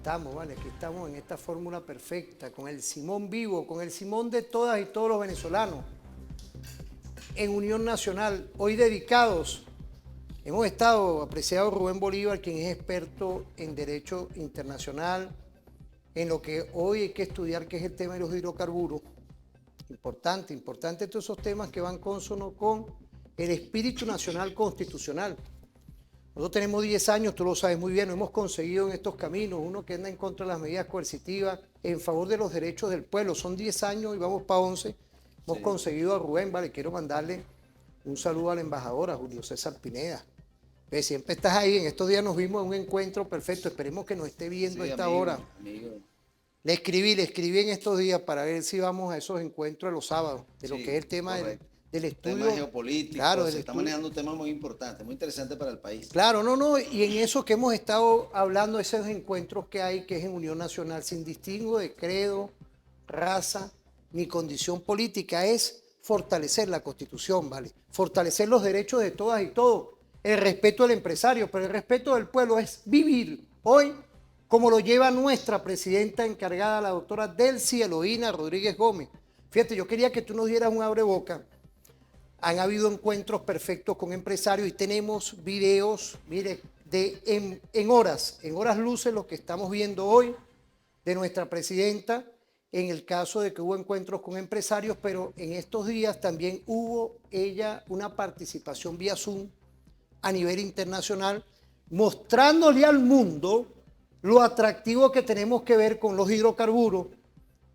estamos, ¿vale? Aquí estamos en esta fórmula perfecta, con el Simón vivo, con el Simón de todas y todos los venezolanos, en Unión Nacional, hoy dedicados. Hemos estado, apreciado Rubén Bolívar, quien es experto en Derecho Internacional, en lo que hoy hay que estudiar, que es el tema de los hidrocarburos. Importante todos esos temas que van consono con el espíritu nacional constitucional. Nosotros tenemos 10 años, tú lo sabes muy bien, nos hemos conseguido en estos caminos, uno que anda en contra de las medidas coercitivas, en favor de los derechos del pueblo. Son 10 años y vamos para 11. Hemos conseguido a Rubén, vale, quiero mandarle un saludo al embajador, a Julio César Pineda. Siempre estás ahí, en estos días nos vimos en un encuentro perfecto, esperemos que nos esté viendo a esta hora. Amigo. Le escribí en estos días para ver si vamos a esos encuentros de los sábados, de lo que es el tema del estudio. Tema geopolítico, claro, se está manejando un tema muy importante, muy interesante para el país. Claro, no, y en eso que hemos estado hablando, esos encuentros que hay, que es en Unión Nacional, sin distingo de credo, raza, ni condición política, es fortalecer la Constitución, ¿vale? Fortalecer los derechos de todas y todos, el respeto del empresario, pero el respeto del pueblo es vivir hoy como lo lleva nuestra presidenta encargada, la doctora Delcy Eloína Rodríguez Gómez. Fíjate, yo quería que tú nos dieras un abreboca. Han habido encuentros perfectos con empresarios y tenemos videos, mire, en horas luces lo que estamos viendo hoy de nuestra presidenta, en el caso de que hubo encuentros con empresarios, pero en estos días también hubo ella una participación vía Zoom a nivel internacional, mostrándole al mundo lo atractivo que tenemos que ver con los hidrocarburos,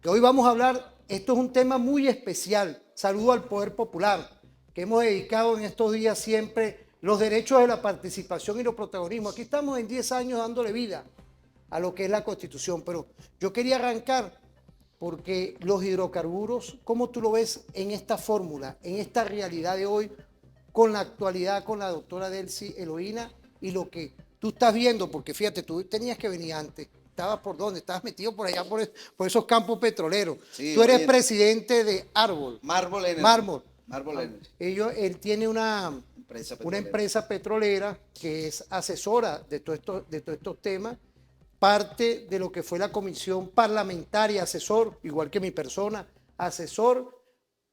que hoy vamos a hablar. Esto es un tema muy especial. Saludo al Poder Popular, que hemos dedicado en estos días siempre los derechos de la participación y los protagonismos. Aquí estamos en 10 años dándole vida a lo que es la Constitución, pero yo quería arrancar porque los hidrocarburos, ¿cómo tú lo ves en esta fórmula, en esta realidad de hoy, con la actualidad, con la doctora Delcy Eloína y lo que tú estás viendo? Porque fíjate, tú tenías que venir antes. ¿Estabas por dónde? Estabas metido por allá, por esos campos petroleros. Sí, tú eres oye, presidente de Árbol. Marble Energy. Mármol. Marble Energy. Él tiene una Petrolera. empresa petrolera que es asesora de todos estos temas, parte de lo que fue la comisión parlamentaria, asesor, igual que mi persona, asesor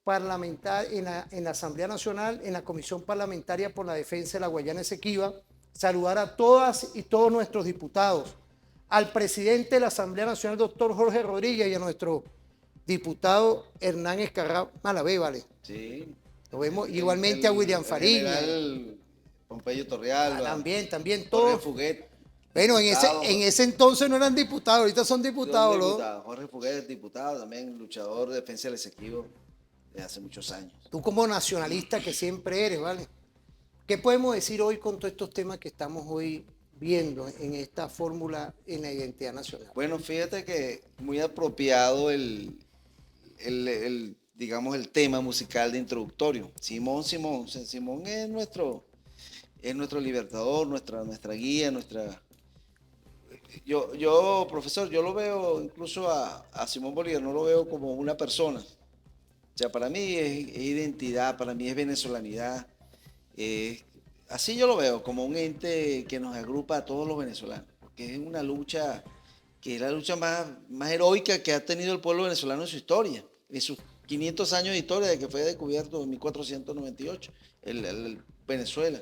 parlamentario en la Asamblea Nacional, en la Comisión Parlamentaria por la Defensa de la Guayana Esequiba. Saludar a todas y todos nuestros diputados, al presidente de la Asamblea Nacional, doctor Jorge Rodríguez, y a nuestro diputado Hernán Escarrá Malavé, ¿vale? Sí. Lo vemos igualmente a William Fariña. El Pompeyo Torreal. También Jorge todos. Fuguet. Bueno, en ese entonces no eran diputados, ahorita son diputados. Jorge Fuguet, diputado, también luchador de defensa del Esequibo de hace muchos años. Tú como nacionalista que siempre eres, ¿vale? ¿Qué podemos decir hoy con todos estos temas que estamos hoy viendo en esta fórmula en la identidad nacional? Bueno, fíjate que muy apropiado digamos, el tema musical de introductorio. Simón es nuestro libertador, nuestra guía, profesor, yo lo veo incluso a Simón Bolívar, no lo veo como una persona. O sea, para mí es identidad, para mí es venezolanidad. Así yo lo veo, como un ente que nos agrupa a todos los venezolanos, porque es una lucha que es la lucha más heroica que ha tenido el pueblo venezolano en su historia, en sus 500 años de historia, de que fue descubierto en 1498 el Venezuela.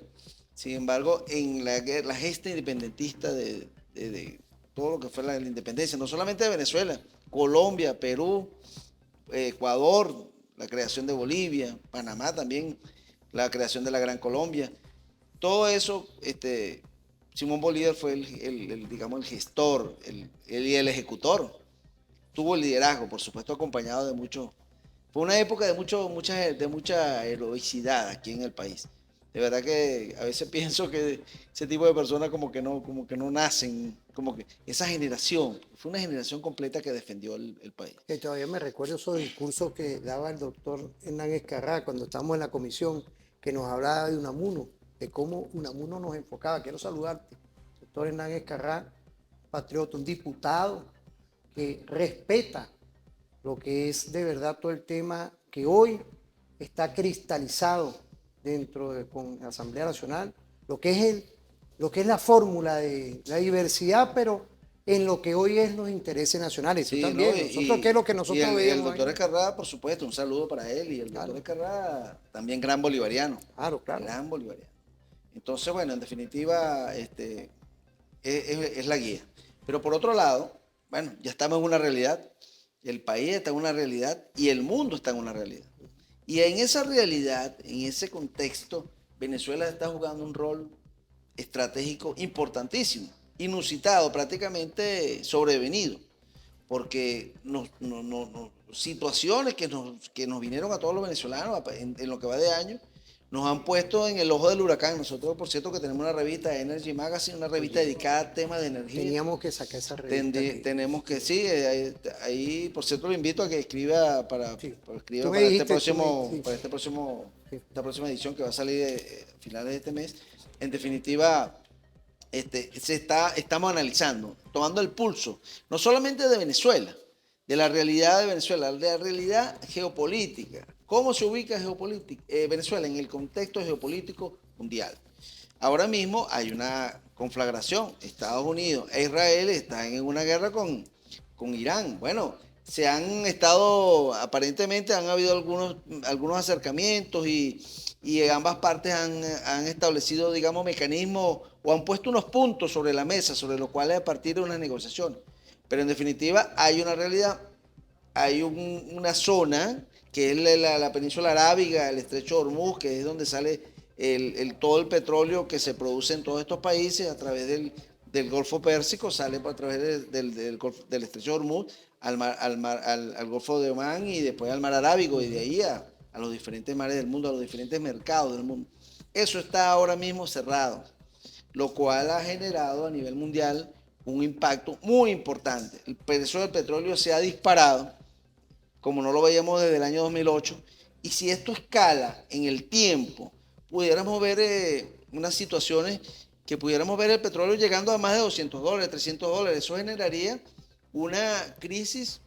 Sin embargo, en la gesta independentista de todo lo que fue la independencia, no solamente de Venezuela, Colombia, Perú, Ecuador, la creación de Bolivia, Panamá también, la creación de la Gran Colombia. Todo eso, Simón Bolívar fue digamos, el gestor y el ejecutor. Tuvo el liderazgo, por supuesto, acompañado de mucho. Fue una época de mucha heroicidad aquí en el país. De verdad que a veces pienso que ese tipo de personas como que no nacen, como que esa generación, fue una generación completa que defendió el país. Que todavía me recuerdo esos discursos que daba el doctor Hernán Escarrá cuando estábamos en la comisión, que nos hablaba de Unamuno, de cómo Unamuno nos enfocaba. Quiero saludarte, doctor Hernán Escarrá, patriota, un diputado que respeta lo que es de verdad todo el tema que hoy está cristalizado con la Asamblea Nacional, lo que es la fórmula de la diversidad, pero en lo que hoy es los intereses nacionales. Sí, Tú también. ¿no? Nosotros, ¿qué es lo que Y nosotros el veíamos doctor ahí? Escarrada, por supuesto, un saludo para él. Y el Claro, doctor Escarrada, también gran bolivariano. claro, claro. Gran bolivariano. Entonces, bueno, en definitiva, es la guía. Pero por otro lado, bueno, ya estamos en una realidad. El país está en una realidad y el mundo está en una realidad. Y en esa realidad, en ese contexto, Venezuela está jugando un rol estratégico importantísimo, inusitado, prácticamente sobrevenido, porque situaciones que nos vinieron a todos los venezolanos en lo que va de año, nos han puesto en el ojo del huracán. Nosotros, por cierto, que tenemos una revista, Energy Magazine, una revista Oye, dedicada a temas de energía. teníamos que sacar esa revista aquí. Tenemos que, sí, ahí, por cierto, lo invito a que escriba Sí. escriba Tú me para dijiste, sí, sí. esta próxima edición que va a salir a finales de este mes. En definitiva, estamos analizando, tomando el pulso, no solamente de Venezuela, de la realidad de Venezuela, de la realidad geopolítica. ¿Cómo se ubica Venezuela en el contexto geopolítico mundial? Ahora mismo hay una conflagración. Estados Unidos e Israel están en una guerra con Irán. Bueno, aparentemente han habido algunos acercamientos y ambas partes han establecido, digamos, mecanismos o han puesto unos puntos sobre la mesa sobre los cuales a partir de unas negociaciones. Pero en definitiva hay una realidad, hay una zona que es la península arábiga, el estrecho de Hormuz, que es donde sale todo el petróleo que se produce en todos estos países a través del Golfo Pérsico, sale a través del estrecho de Hormuz al Golfo de Omán y después al mar Arábigo y de ahí a los diferentes mares del mundo, a los diferentes mercados del mundo. Eso está ahora mismo cerrado, lo cual ha generado a nivel mundial un impacto muy importante. El precio del petróleo se ha disparado, como no lo veíamos desde el año 2008, y si esto escala en el tiempo, pudiéramos ver unas situaciones que pudiéramos ver el petróleo llegando a más de $200, $300. Eso generaría una crisis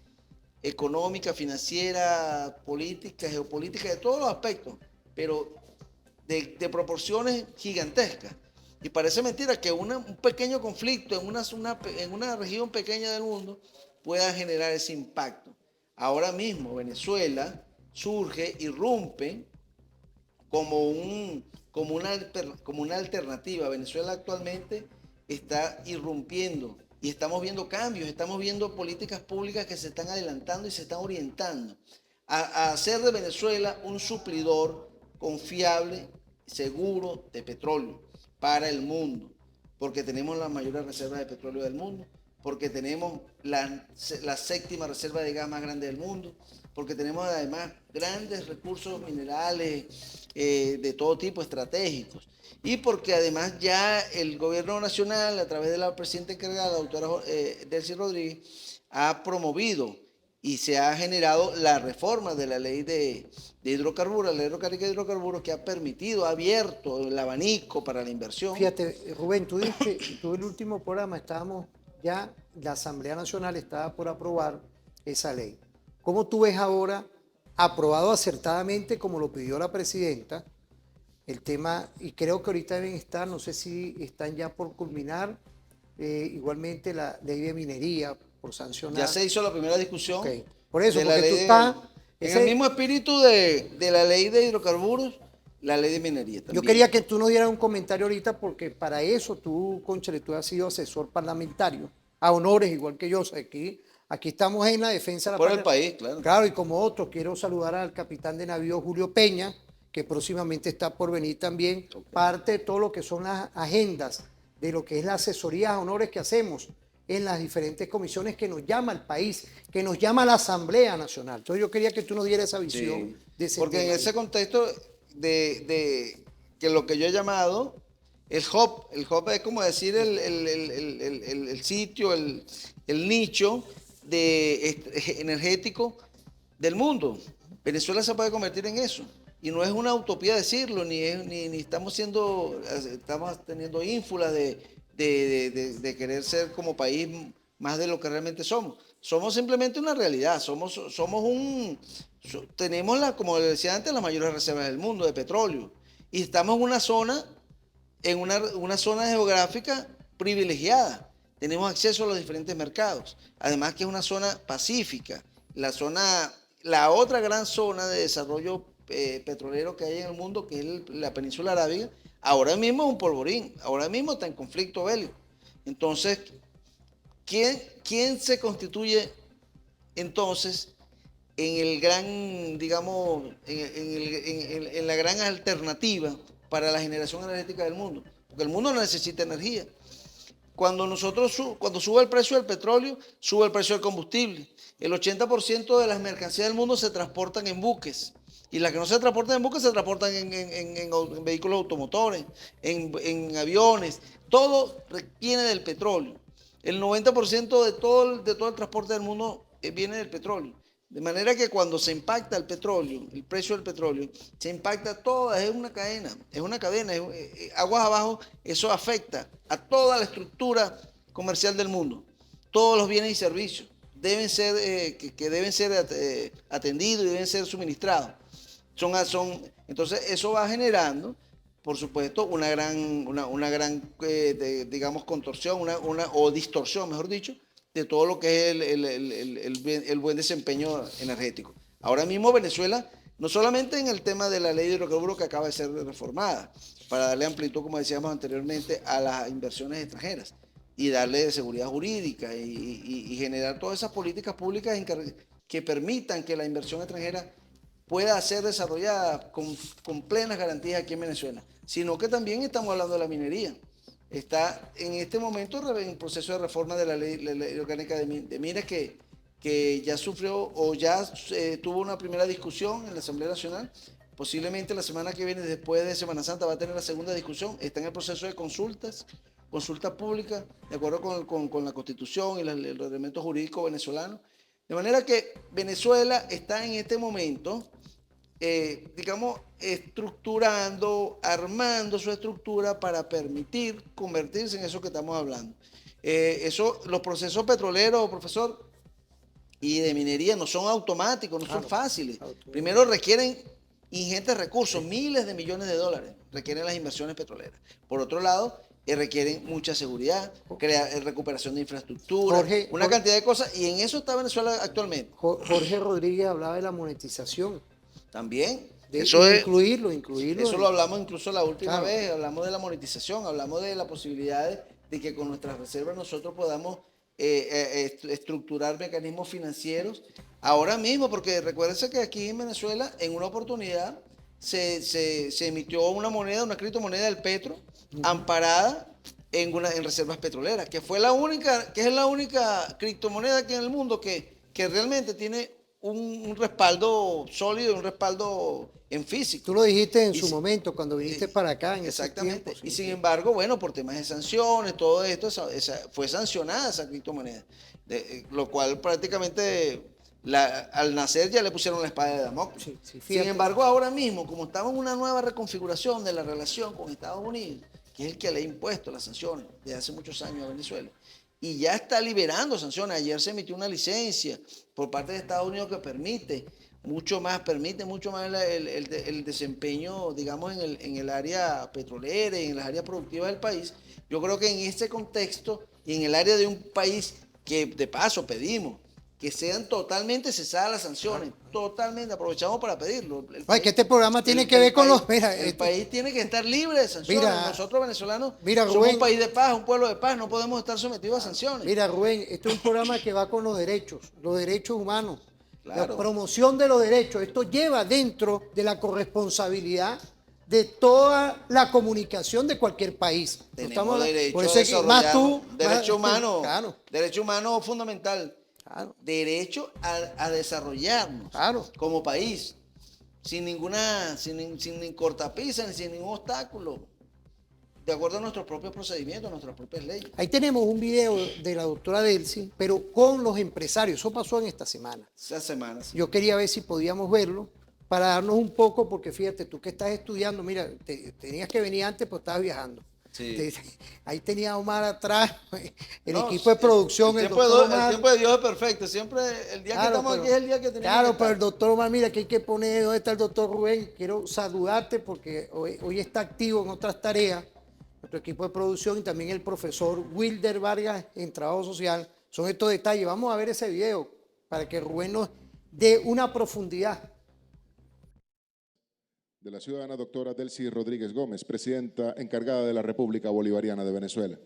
económica, financiera, política, geopolítica, de todos los aspectos, pero de proporciones gigantescas. Y parece mentira que un pequeño conflicto en una región pequeña del mundo pueda generar ese impacto. Ahora mismo Venezuela surge, irrumpe como una alternativa. Venezuela actualmente está irrumpiendo y estamos viendo cambios, estamos viendo políticas públicas que se están adelantando y se están orientando a hacer de Venezuela un suplidor confiable, seguro de petróleo para el mundo, porque tenemos las mayores reservas de petróleo del mundo, porque tenemos la séptima reserva de gas más grande del mundo, porque tenemos además grandes recursos minerales de todo tipo, estratégicos, y porque además ya el gobierno nacional, a través de la presidenta encargada, la doctora Delcy Rodríguez, ha promovido y se ha generado la reforma de la ley de hidrocarburos, la ley de hidrocarburos, que ha permitido, ha abierto el abanico para la inversión. Fíjate, Rubén, tú dijiste, tú el último programa estábamos ya, la Asamblea Nacional estaba por aprobar esa ley. ¿Cómo tú ves ahora, aprobado acertadamente como lo pidió la presidenta, el tema, y creo que ahorita deben estar, no sé si están ya por culminar, igualmente la ley de minería por sancionar? Ya se hizo la primera discusión. Okay. Por eso, de porque tú estás... en el mismo espíritu de la ley de hidrocarburos, la ley de minería también. Yo quería que tú nos dieras un comentario ahorita, porque para eso tú, Cónchale, tú has sido asesor parlamentario, a honores, igual que yo. O sea, aquí estamos en la defensa de la por el país, claro. Claro, y como otros, quiero saludar al capitán de navío Julio Peña, que próximamente está por venir también, parte de todo lo que son las agendas, de lo que es la asesoría a honores que hacemos en las diferentes comisiones que nos llama el país, que nos llama la Asamblea Nacional. Entonces yo quería que tú nos dieras esa visión de ese porque tema. En ese contexto de que lo que yo he llamado el hub es como decir el sitio, el nicho energético del mundo. Venezuela se puede convertir en eso. Y no es una utopía decirlo, ni estamos teniendo ínfulas de querer ser como país más de lo que realmente somos. Somos simplemente una realidad, tenemos, como le decía antes, las mayores reservas del mundo de petróleo. Y estamos en una zona geográfica privilegiada. tenemos acceso a los diferentes mercados. Además que es una zona pacífica. La otra gran zona de desarrollo petrolero que hay en el mundo, que es la península arábiga, ahora mismo es un polvorín, ahora mismo está en conflicto bélico. Entonces, ¿quién se constituye entonces en el gran, digamos, en la gran alternativa para la generación energética del mundo? Porque el mundo necesita energía. Cuando sube el precio del petróleo, sube el precio del combustible. El 80% de las mercancías del mundo se transportan en buques. Y las que no se transportan en buques se transportan en vehículos automotores, en aviones. Todo viene del petróleo. El 90% de todo el transporte del mundo viene del petróleo. De manera que cuando se impacta el petróleo, el precio del petróleo, se impacta todo, es una cadena, aguas abajo, eso afecta a toda la estructura comercial del mundo. Todos los bienes y servicios deben ser, deben ser atendidos y deben ser suministrados. Entonces eso va generando, por supuesto, una gran digamos, contorsión, o distorsión, mejor dicho, de todo lo que es el buen desempeño energético. Ahora mismo Venezuela, no solamente en el tema de la ley de hidrocarburos que acaba de ser reformada, para darle amplitud, como decíamos anteriormente, a las inversiones extranjeras y darle seguridad jurídica y generar todas esas políticas públicas que permitan que la inversión extranjera pueda ser desarrollada con plenas garantías aquí en Venezuela, sino que también estamos hablando de la minería. Está en este momento en proceso de reforma de la ley orgánica de minas que ya sufrió o ya tuvo una primera discusión en la Asamblea Nacional. Posiblemente la semana que viene, después de Semana Santa, va a tener la segunda discusión. Está en el proceso de consultas públicas, de acuerdo con la Constitución y el reglamento jurídico venezolano. De manera que Venezuela está en este momento, digamos, armando su estructura para permitir convertirse en eso que estamos hablando. Los procesos petroleros, profesor, y de minería no son automáticos, no son fáciles. Primero requieren ingentes recursos, miles de millones de dólares requieren las inversiones petroleras. Por otro lado, requieren mucha seguridad, recuperación de infraestructura, una cantidad de cosas, y en eso está Venezuela actualmente. Jorge Rodríguez hablaba de la monetización. También. Incluirlo. Eso lo hablamos incluso la última vez, hablamos de la monetización, hablamos de la posibilidad de que con nuestras reservas nosotros podamos estructurar mecanismos financieros ahora mismo, porque recuérdense que aquí en Venezuela, en una oportunidad, se emitió una criptomoneda del Petro, amparada en reservas petroleras, que es la única criptomoneda que en el mundo que realmente tiene un respaldo sólido, un respaldo en físico. Tú lo dijiste en su momento, cuando viniste para acá. Exactamente. Y sin embargo, bueno, por temas de sanciones, todo esto, fue sancionada esa criptomoneda. Lo cual prácticamente al nacer ya le pusieron la espada de Damocles. Sin embargo, ahora mismo, como estamos en una nueva reconfiguración de la relación con Estados Unidos, que es el que le ha impuesto las sanciones desde hace muchos años a Venezuela, y ya está liberando sanciones. Ayer se emitió una licencia por parte de Estados Unidos que permite mucho más el desempeño, digamos, en el área petrolera y en las áreas productivas del país. Yo creo que en este contexto y en el área de un país que de paso pedimos que sean totalmente cesadas las sanciones, totalmente, aprovechamos para pedirlo. Que este programa tiene que ver con los... El país tiene que estar libre de sanciones. Nosotros venezolanos somos Rubén, un país de paz, un pueblo de paz, no podemos estar sometidos a sanciones. Mira, Rubén, esto es un programa que va con los derechos humanos, la promoción de los derechos. Esto lleva dentro de la corresponsabilidad de toda la comunicación de cualquier país. Tenemos derecho por eso es que más tú... Derecho humano, derecho humano fundamental. Derecho a desarrollarnos como país sin cortapisa ni sin ningún obstáculo, de acuerdo a nuestros propios procedimientos, a nuestras propias leyes. Ahí tenemos un video de la doctora Delcy, pero con los empresarios. Eso pasó en esta semana. Esta semana, sí. Yo quería ver si podíamos verlo para darnos un poco, porque fíjate, tú que estás estudiando, mira, tenías que venir antes, pues estabas viajando. Sí. Ahí tenía a Omar atrás, equipo de producción. El tiempo de Dios es perfecto. Siempre el día que estamos aquí es el día que tenemos. Claro, pero el doctor Omar, mira que hay que poner, ¿dónde está el doctor Rubén? Quiero saludarte porque hoy está activo en otras tareas nuestro equipo de producción y también el profesor Wilder Vargas en Trabajo Social. Son estos detalles. Vamos a ver ese video para que Rubén nos dé una profundidad. De la ciudadana doctora Delcy Rodríguez Gómez, presidenta encargada de la República Bolivariana de Venezuela.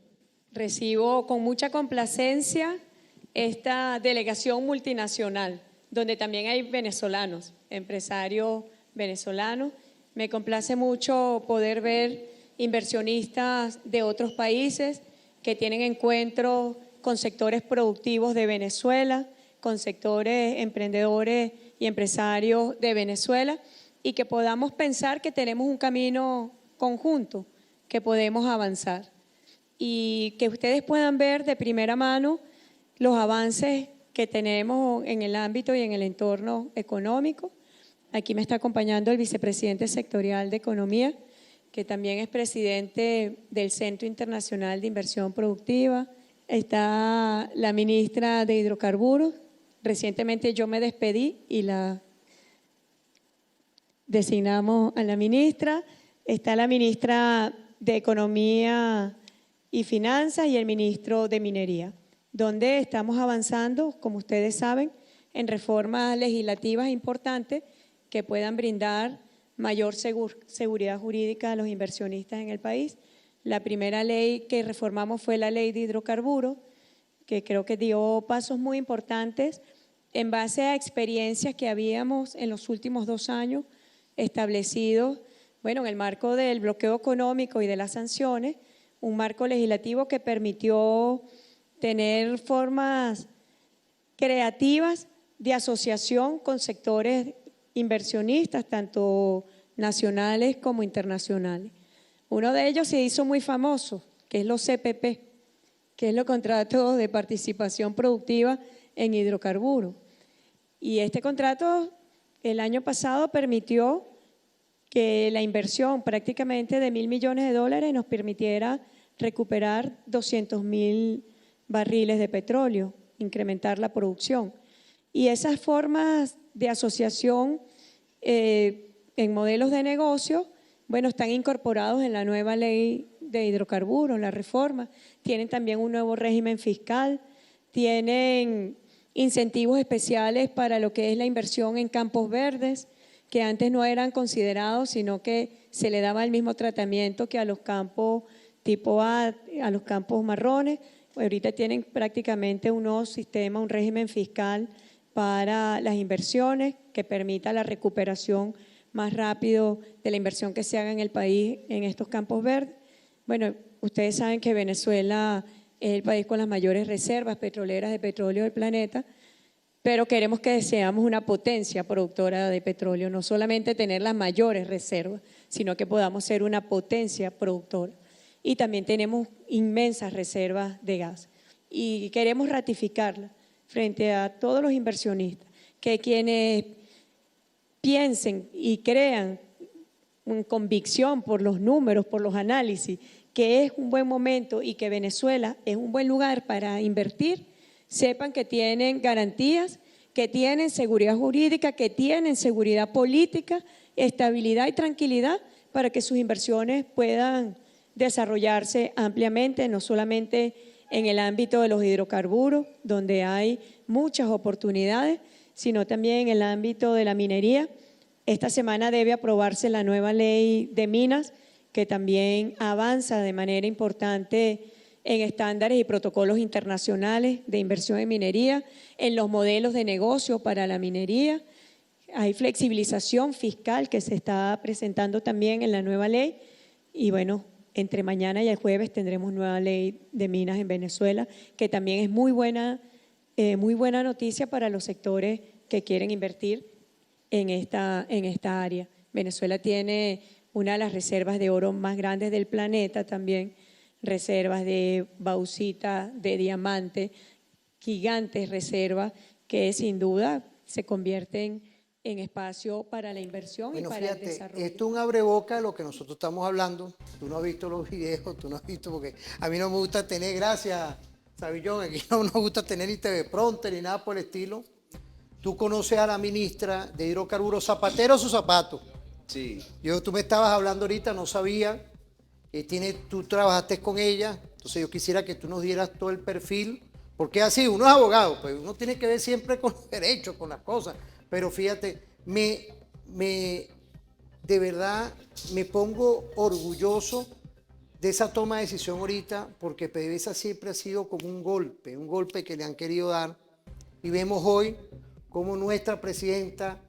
Recibo con mucha complacencia esta delegación multinacional, donde también hay venezolanos, empresarios venezolanos. Me complace mucho poder ver inversionistas de otros países que tienen encuentros con sectores productivos de Venezuela, con sectores emprendedores y empresarios de Venezuela, y que podamos pensar que tenemos un camino conjunto, que podemos avanzar. Y que ustedes puedan ver de primera mano los avances que tenemos en el ámbito y en el entorno económico. Aquí me está acompañando el vicepresidente sectorial de Economía, que también es presidente del Centro Internacional de Inversión Productiva. Está la ministra de Hidrocarburos. Recientemente yo me despedí y la designamos a la ministra. Está la ministra de Economía y Finanzas y el ministro de Minería, donde estamos avanzando, como ustedes saben, en reformas legislativas importantes que puedan brindar mayor seguridad jurídica a los inversionistas en el país. La primera ley que reformamos fue la ley de hidrocarburos, que creo que dio pasos muy importantes en base a experiencias que habíamos en los últimos 2 años establecido, bueno, en el marco del bloqueo económico y de las sanciones, un marco legislativo que permitió tener formas creativas de asociación con sectores inversionistas, tanto nacionales como internacionales. Uno de ellos se hizo muy famoso, que es los CPP, que es los contratos de participación productiva en hidrocarburos. Y este contrato el año pasado permitió que la inversión prácticamente de $1.000 millones nos permitiera recuperar 200.000 barriles de petróleo, incrementar la producción. Y esas formas de asociación en modelos de negocio, bueno, están incorporados en la nueva ley de hidrocarburos, la reforma. Tienen también un nuevo régimen fiscal, tienen incentivos especiales para lo que es la inversión en campos verdes, que antes no eran considerados, sino que se le daba el mismo tratamiento que a los campos tipo A, a los campos marrones. Ahorita tienen prácticamente un nuevo sistema, un régimen fiscal para las inversiones que permita la recuperación más rápido de la inversión que se haga en el país en estos campos verdes. Bueno, ustedes saben que Venezuela es el país con las mayores reservas petroleras de petróleo del planeta, pero queremos que seamos una potencia productora de petróleo, no solamente tener las mayores reservas, sino que podamos ser una potencia productora. Y también tenemos inmensas reservas de gas y queremos ratificarla frente a todos los inversionistas, que quienes piensen y crean con convicción por los números, por los análisis, que es un buen momento y que Venezuela es un buen lugar para invertir, sepan que tienen garantías, que tienen seguridad jurídica, que tienen seguridad política, estabilidad y tranquilidad para que sus inversiones puedan desarrollarse ampliamente, no solamente en el ámbito de los hidrocarburos, donde hay muchas oportunidades, sino también en el ámbito de la minería. Esta semana debe aprobarse la nueva ley de minas, que también avanza de manera importante en estándares y protocolos internacionales de inversión en minería, en los modelos de negocio para la minería. Hay flexibilización fiscal que se está presentando también en la nueva ley y bueno, entre mañana y el jueves tendremos nueva ley de minas en Venezuela, que también es muy buena noticia para los sectores que quieren invertir en esta área. Venezuela tiene una de las reservas de oro más grandes del planeta también, reservas de bauxita, de diamante, gigantes reservas que sin duda se convierten en espacio para la inversión bueno, y para fíjate, el desarrollo. esto es un abreboca de lo que nosotros estamos hablando. Tú no has visto los videos, tú no has visto, porque a mí no me gusta tener, gracias, Sabillón, aquí no nos gusta tener ni TV Pronter ni nada por el estilo. Tú conoces a la ministra de Hidrocarburos, zapatero o su zapato. Sí. Tú me estabas hablando ahorita, no sabía. tú trabajaste con ella, entonces yo quisiera que tú nos dieras todo el perfil, porque así, uno es abogado, pues uno tiene que ver siempre con los derechos, con las cosas, pero fíjate, de verdad me pongo orgulloso de esa toma de decisión ahorita, porque PDVSA siempre ha sido como un golpe que le han querido dar, y vemos hoy cómo nuestra presidenta,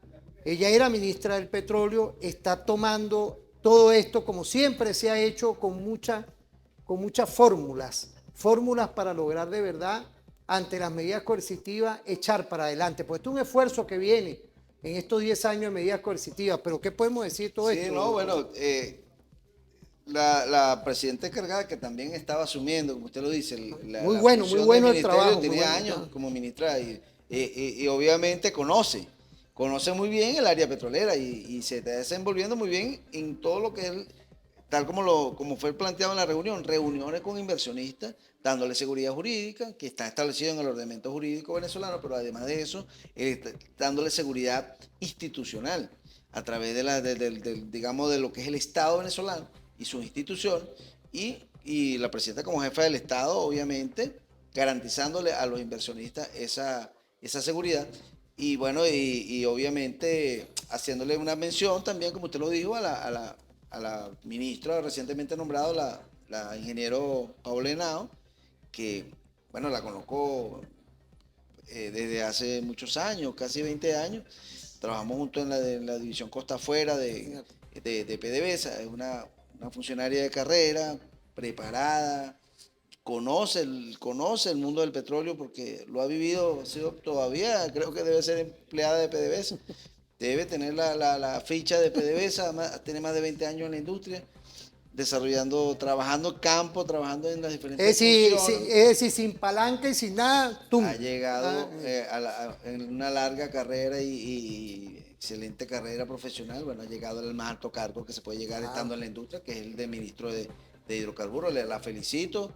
ella era ministra del Petróleo, está tomando todo esto como siempre se ha hecho con muchas fórmulas para lograr de verdad, ante las medidas coercitivas, echar para adelante. Pues esto es un esfuerzo que viene en estos 10 años de medidas coercitivas, pero ¿qué podemos decir de todo Sí, esto? no, bueno, la presidenta encargada que también estaba asumiendo, como usted lo dice, Muy bueno el ministerio, trabajo. tenía Muy bueno. años como ministra y obviamente conoce muy bien el área petrolera y se está desenvolviendo muy bien en todo lo que es, tal como fue planteado en la reuniones con inversionistas, dándole seguridad jurídica, que está establecido en el ordenamiento jurídico venezolano, pero además de eso, dándole seguridad institucional a través digamos, de lo que es el Estado venezolano y sus instituciones, y la presidenta como jefa del Estado, obviamente, garantizándole a los inversionistas esa seguridad, y bueno, y obviamente haciéndole una mención también, como usted lo dijo, a la ministra recientemente nombrada, la ingeniero Paola Henao, que, bueno, la conozco desde hace muchos años, casi 20 años. Trabajamos juntos en la división Costa Afuera de PDVSA. Es una funcionaria de carrera, preparada, conoce el mundo del petróleo porque lo ha vivido, todavía creo que debe ser empleada de PDVSA. Debe tener la ficha de PDVSA, tiene más de 20 años en la industria, trabajando campo, trabajando en las diferentes funciones. Es decir, sin palanca y sin nada, ¡tum! Ha llegado en una larga carrera y excelente carrera profesional. Bueno, ha llegado al más alto cargo que se puede llegar estando en la industria, que es el de ministro de hidrocarburos. La felicito,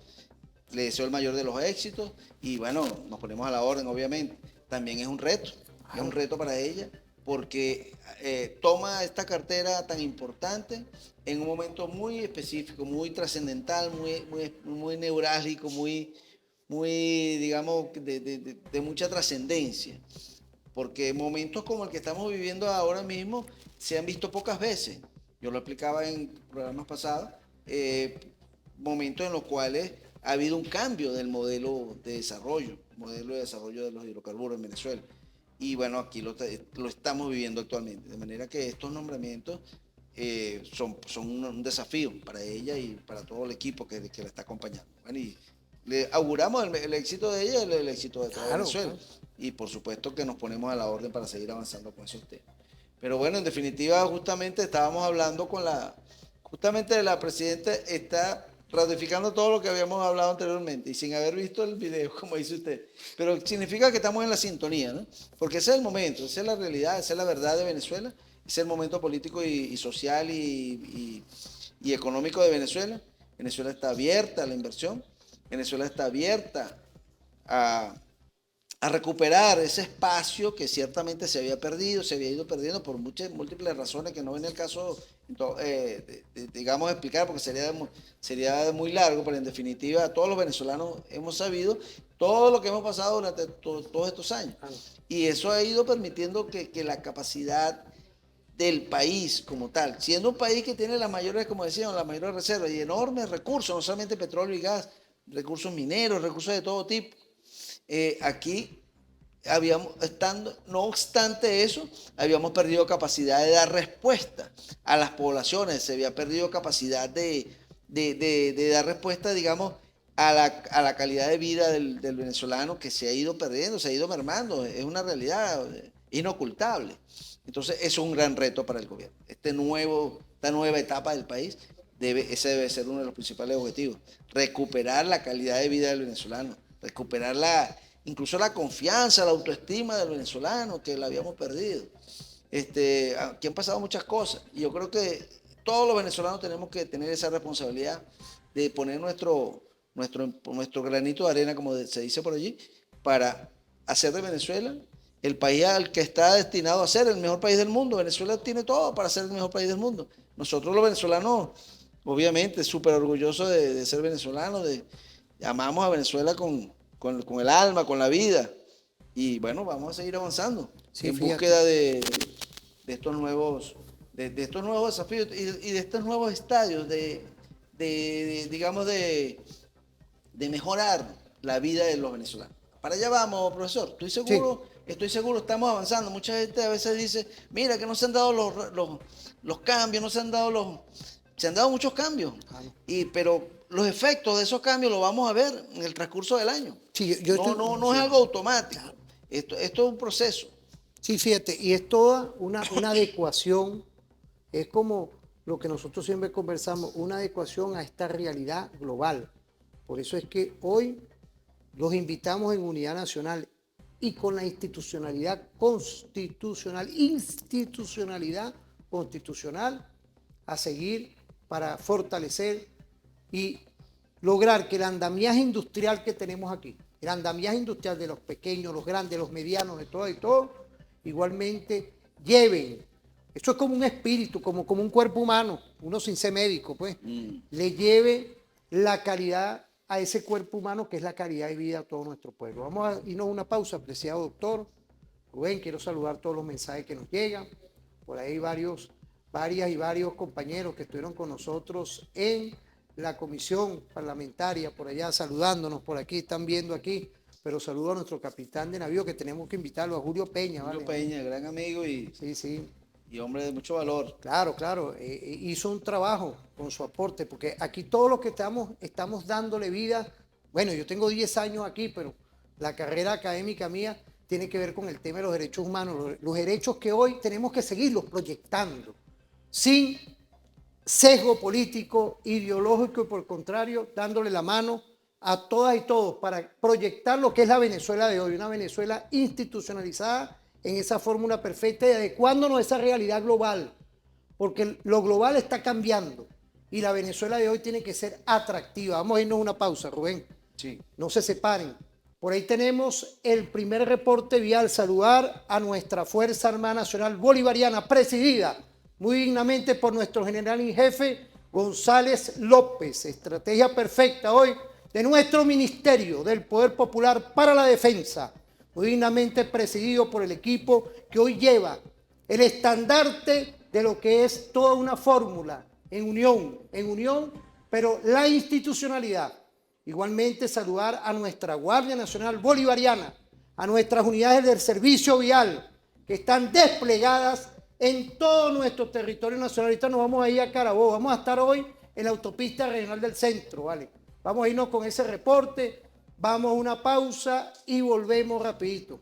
le deseo el mayor de los éxitos y bueno, nos ponemos a la orden, obviamente. También es un reto para ella, porque toma esta cartera tan importante en un momento muy específico, muy trascendental, muy neurálgico, muy digamos, de mucha trascendencia, porque momentos como el que estamos viviendo ahora mismo se han visto pocas veces. Yo lo explicaba en programas pasados, momentos en los cuales ha habido un cambio del modelo de desarrollo de los hidrocarburos en Venezuela. Y bueno, aquí lo estamos viviendo actualmente. De manera que estos nombramientos son un desafío para ella y para todo el equipo que la está acompañando. Bueno, y le auguramos el éxito de ella y el éxito de toda Venezuela. Y por supuesto que nos ponemos a la orden para seguir avanzando con esos temas. Pero bueno, en definitiva, justamente estábamos hablando justamente la presidenta está ratificando todo lo que habíamos hablado anteriormente y sin haber visto el video, como dice usted. Pero significa que estamos en la sintonía, ¿no? Porque ese es el momento, esa es la realidad, esa es la verdad de Venezuela, ese es el momento político y social y económico de Venezuela. Venezuela está abierta a la inversión, Venezuela está abierta a recuperar ese espacio que ciertamente se había ido perdiendo por múltiples razones que no viene el caso, digamos, explicar, porque sería muy largo, pero en definitiva todos los venezolanos hemos sabido todo lo que hemos pasado durante todos estos años. Y eso ha ido permitiendo que la capacidad del país como tal, siendo un país que tiene las mayores, como decíamos, las mayores reservas y enormes recursos, no solamente petróleo y gas, recursos mineros, recursos de todo tipo. Aquí no obstante eso, habíamos perdido capacidad de dar respuesta a las poblaciones, se había perdido capacidad de dar respuesta, digamos, a la calidad de vida del venezolano, que se ha ido perdiendo, se ha ido mermando, es una realidad inocultable. Entonces, eso es un gran reto para el gobierno. Esta nueva etapa del país, ese debe ser uno de los principales objetivos, recuperar la calidad de vida del venezolano, recuperar incluso la confianza, la autoestima del venezolano, que la habíamos perdido. Aquí han pasado muchas cosas y yo creo que todos los venezolanos tenemos que tener esa responsabilidad de poner nuestro granito de arena, como se dice por allí, para hacer de Venezuela el país al que está destinado a ser el mejor país del mundo. Venezuela tiene todo para ser el mejor país del mundo. Nosotros los venezolanos obviamente, súper orgulloso de ser venezolano, amamos a Venezuela con el alma, con la vida. Y bueno, vamos a seguir avanzando Sí, en fíjate. búsqueda de estos nuevos, de estos nuevos desafíos y de estos nuevos estadios digamos, de mejorar la vida de los venezolanos. Para allá vamos, profesor. Estoy seguro, estamos avanzando. Mucha gente a veces dice, mira que no se han dado los cambios, se han dado muchos cambios. Pero los efectos de esos cambios los vamos a ver en el transcurso del año. Sí, No es algo automático. Esto es un proceso. Sí, fíjate, y es toda una adecuación, es como lo que nosotros siempre conversamos, una adecuación a esta realidad global. Por eso es que hoy los invitamos en Unidad Nacional y con la institucionalidad constitucional a seguir para fortalecer y lograr que el andamiaje industrial que tenemos aquí, el andamiaje industrial de los pequeños, los grandes, los medianos, de todo y todo, igualmente lleven, eso es como un espíritu, como un cuerpo humano, uno sin ser médico, pues, le lleve la calidad a ese cuerpo humano que es la calidad de vida a todo nuestro pueblo. Vamos a irnos a una pausa, apreciado doctor. Rubén, quiero saludar todos los mensajes que nos llegan. Por ahí varias y varios compañeros que estuvieron con nosotros en la comisión parlamentaria, por allá saludándonos, por aquí, están viendo aquí, pero saludo a nuestro capitán de navío que tenemos que invitarlo, a Julio Peña. Julio ¿vale? Peña, gran amigo Sí. Y hombre de mucho valor. Claro, hizo un trabajo con su aporte, porque aquí todos los que estamos dándole vida, bueno, yo tengo 10 años aquí, pero la carrera académica mía tiene que ver con el tema de los derechos humanos, los derechos que hoy tenemos que seguirlos proyectando, sin sesgo político, ideológico y por el contrario, dándole la mano a todas y todos para proyectar lo que es la Venezuela de hoy, una Venezuela institucionalizada en esa fórmula perfecta y adecuándonos a esa realidad global, porque lo global está cambiando y la Venezuela de hoy tiene que ser atractiva. Vamos a irnos a una pausa, Rubén. Sí. No se separen. Por ahí tenemos el primer reporte vial. Saludar a nuestra Fuerza Armada Nacional Bolivariana, presidida muy dignamente por nuestro general en jefe, González López. Estrategia perfecta hoy de nuestro Ministerio del Poder Popular para la Defensa, muy dignamente presidido por el equipo que hoy lleva el estandarte de lo que es toda una fórmula en unión, pero la institucionalidad. Igualmente saludar a nuestra Guardia Nacional Bolivariana, a nuestras unidades del servicio vial que están desplegadas en todo nuestro territorio nacional. Ahorita nos vamos a ir a Carabobo, vamos a estar hoy en la autopista regional del centro, ¿vale? Vamos a irnos con ese reporte, vamos a una pausa y volvemos rapidito.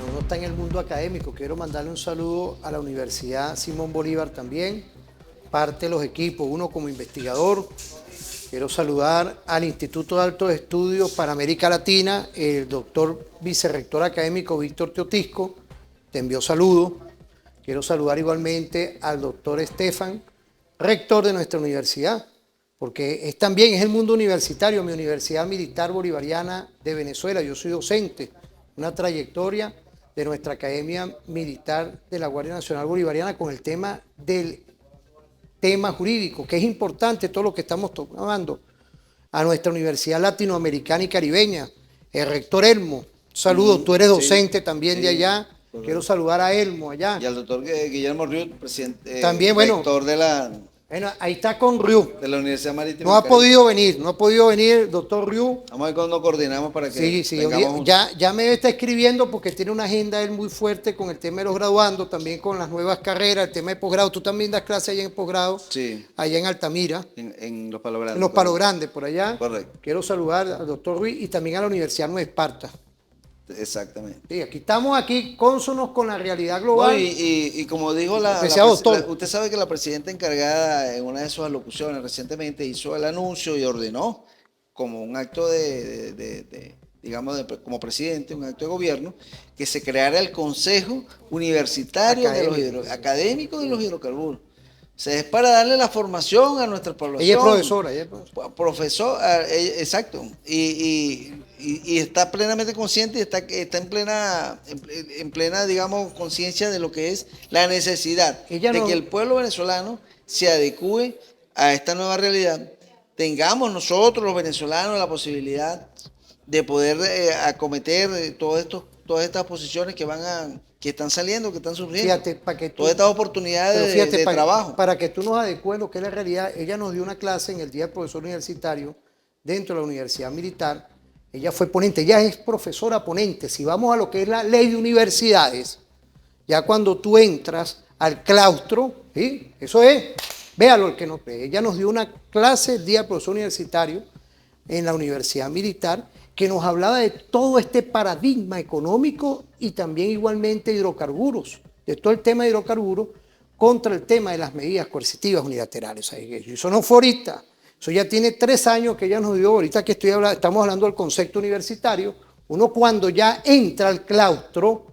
Uno está en el mundo académico. Quiero mandarle un saludo a la Universidad Simón Bolívar también, parte de los equipos, uno como investigador. Quiero saludar al Instituto de Altos Estudios para América Latina, el doctor vicerrector académico Víctor Teotisco, te envió saludos. Quiero saludar igualmente al doctor Estefan, rector de nuestra universidad, porque también es el mundo universitario, mi Universidad Militar Bolivariana de Venezuela. Yo soy docente, una trayectoria de nuestra Academia Militar de la Guardia Nacional Bolivariana con el tema jurídico, que es importante todo lo que estamos tomando. A nuestra Universidad Latinoamericana y Caribeña, el rector Elmo, saludos, tú eres docente también de allá. Correcto. Quiero saludar a Elmo allá. Y al doctor Guillermo Riut, presidente, también, rector de ahí está con Riu. De la Universidad Marítima. No ha podido venir el doctor Riu. Vamos a ver cuándo nos coordinamos para que Sí, ya me está escribiendo porque tiene una agenda él muy fuerte con el tema de los graduandos, también con las nuevas carreras, el tema de posgrado. Tú también das clases allá en posgrado, sí, allá en Altamira. En Los Palos Grandes. En Los Palos Grandes, por allá. Correcto. Quiero saludar al doctor Ruiz y también a la Universidad Nueva Esparta. Exactamente. Sí, aquí estamos cónsonos con la realidad global. No, y como dijo usted sabe que la presidenta encargada en una de sus alocuciones recientemente hizo el anuncio y ordenó como un acto como presidente, un acto de gobierno, que se creara el Consejo Universitario Académico de los Hidrocarburos. O sea, es para darle la formación a nuestra población. Ella es profesora. Exacto. Y está plenamente consciente y está en plena, digamos, conciencia de lo que es la necesidad de que el pueblo venezolano se adecue a esta nueva realidad. Tengamos nosotros, los venezolanos, la posibilidad de poder acometer todas estas posiciones que están saliendo, que están surgiendo. Fíjate, todas estas oportunidades de trabajo. Para que tú nos adecues lo que es la realidad, ella nos dio una clase en el Día del Profesor Universitario dentro de la Universidad Militar. Ella fue ponente, ella es profesora ponente. Si vamos a lo que es la ley de universidades, ya cuando tú entras al claustro, ¿sí? Eso es, véalo el que no cree. Ella nos dio una clase el Día del Profesor Universitario en la Universidad Militar, que nos hablaba de todo este paradigma económico y también igualmente hidrocarburos, de todo el tema de hidrocarburos contra el tema de las medidas coercitivas unilaterales. O sea, eso no fue ahorita, eso ya tiene 3 años que ella nos dio, ahorita que estamos hablando del concepto universitario. Uno cuando ya entra al claustro,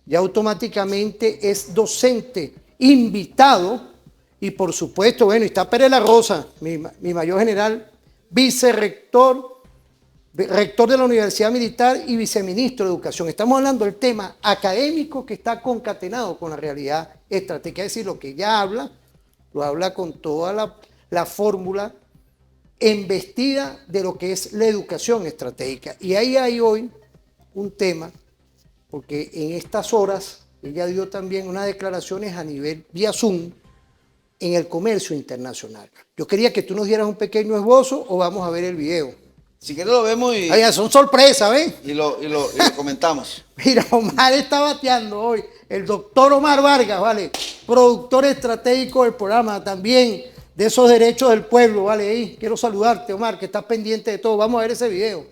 ya automáticamente es docente invitado y por supuesto, bueno, está Pérez La Rosa, mi mayor general, vicerrector, rector de la Universidad Militar y viceministro de Educación. Estamos hablando del tema académico que está concatenado con la realidad estratégica. Es decir, lo que ella habla, lo habla con toda la fórmula embestida de lo que es la educación estratégica. Y ahí hay hoy un tema, porque en estas horas ella dio también unas declaraciones a nivel vía Zoom en el comercio internacional. Yo quería que tú nos dieras un pequeño esbozo o vamos a ver el video. Si quieres lo vemos y... Oiga, son sorpresas, ¿ves? Y lo comentamos. Mira, Omar está bateando hoy. El doctor Omar Vargas, ¿vale? Productor estratégico del programa, también de esos derechos del pueblo, ¿vale? Y quiero saludarte, Omar, que estás pendiente de todo. Vamos a ver ese video.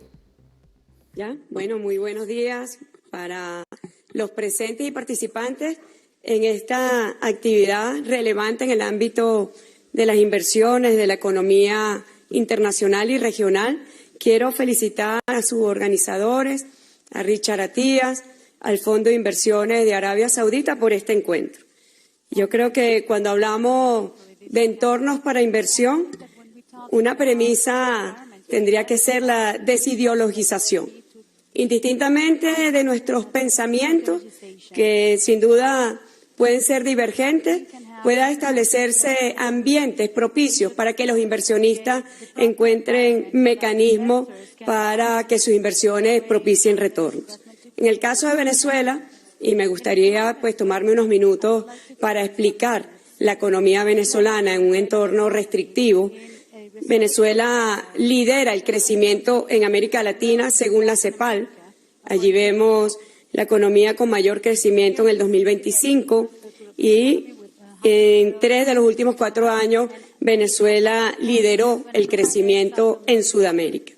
Ya, bueno, muy buenos días para los presentes y participantes en esta actividad relevante en el ámbito de las inversiones, de la economía internacional y regional. Quiero felicitar a sus organizadores, a Richard Atías, al Fondo de Inversiones de Arabia Saudita por este encuentro. Yo creo que cuando hablamos de entornos para inversión, una premisa tendría que ser la desideologización, indistintamente de nuestros pensamientos, que sin duda pueden ser divergentes, pueda establecerse ambientes propicios para que los inversionistas encuentren mecanismos para que sus inversiones propicien retornos. En el caso de Venezuela, y me gustaría pues tomarme unos minutos para explicar la economía venezolana en un entorno restrictivo. Venezuela lidera el crecimiento en América Latina según la CEPAL. Allí vemos la economía con mayor crecimiento en el 2025 y en 3 de los últimos 4 años Venezuela lideró el crecimiento en Sudamérica.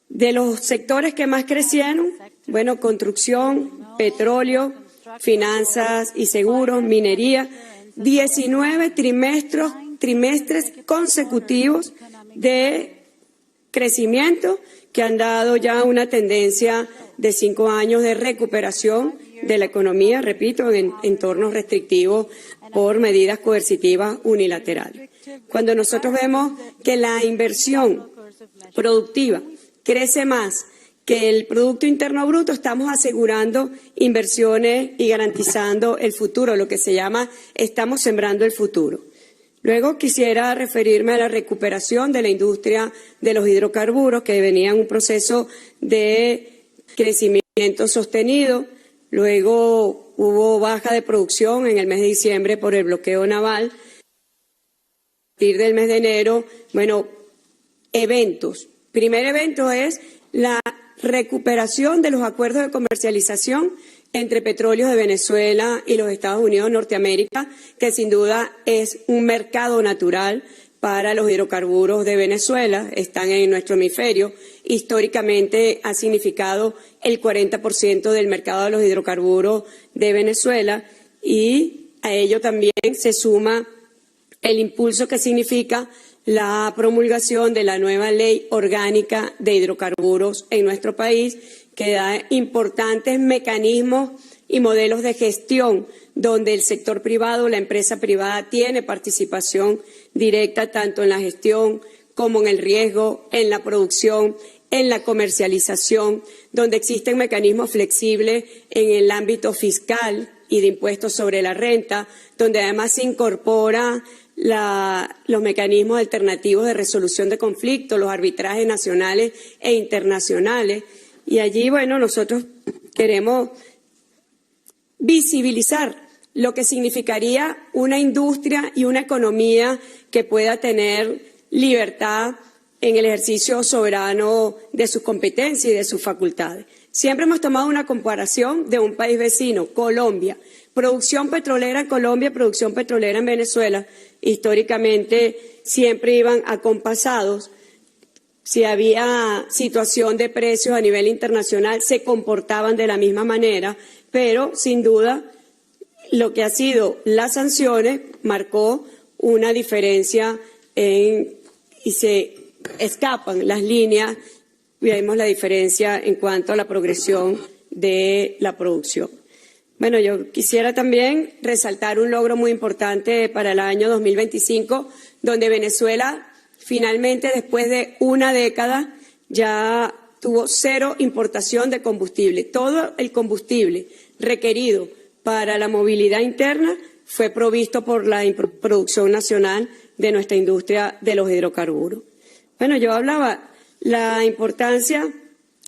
De los sectores que más crecieron, bueno, construcción, petróleo, finanzas y seguros, minería, 19 trimestres consecutivos de crecimiento que han dado ya una tendencia de 5 años de recuperación de la economía, repito, en entornos restrictivos por medidas coercitivas unilaterales. Cuando nosotros vemos que la inversión productiva crece más que el Producto Interno Bruto, estamos asegurando inversiones y garantizando el futuro, lo que se llama estamos sembrando el futuro. Luego quisiera referirme a la recuperación de la industria de los hidrocarburos, que venía en un proceso de crecimiento sostenido. Luego hubo baja de producción en el mes de diciembre por el bloqueo naval. A partir del mes de enero, bueno, eventos. Primer evento es la recuperación de los acuerdos de comercialización entre Petróleos de Venezuela y los Estados Unidos de Norteamérica, que sin duda es un mercado natural para los hidrocarburos de Venezuela, están en nuestro hemisferio. Históricamente ha significado el 40% del mercado de los hidrocarburos de Venezuela, y a ello también se suma el impulso que significa la promulgación de la nueva ley orgánica de hidrocarburos en nuestro país, que da importantes mecanismos y modelos de gestión donde el sector privado, la empresa privada, tiene participación directa tanto en la gestión como en el riesgo, en la producción, en la comercialización, donde existen mecanismos flexibles en el ámbito fiscal y de impuestos sobre la renta, donde además se incorpora los mecanismos alternativos de resolución de conflictos, los arbitrajes nacionales e internacionales. Y allí, bueno, nosotros queremos visibilizar lo que significaría una industria y una economía que pueda tener libertad en el ejercicio soberano de sus competencias y de sus facultades. Siempre hemos tomado una comparación de un país vecino, Colombia. Producción petrolera en Colombia, producción petrolera en Venezuela. Históricamente siempre iban acompasados. Si había situación de precios a nivel internacional, se comportaban de la misma manera, pero sin duda lo que ha sido las sanciones marcó una diferencia y se escapan las líneas. Vemos la diferencia en cuanto a la progresión de la producción. Bueno, yo quisiera también resaltar un logro muy importante para el año 2025, donde Venezuela finalmente, después de una década, ya tuvo cero importación de combustible. Todo el combustible requerido para la movilidad interna fue provisto por la producción nacional de nuestra industria de los hidrocarburos. Bueno, yo hablaba la importancia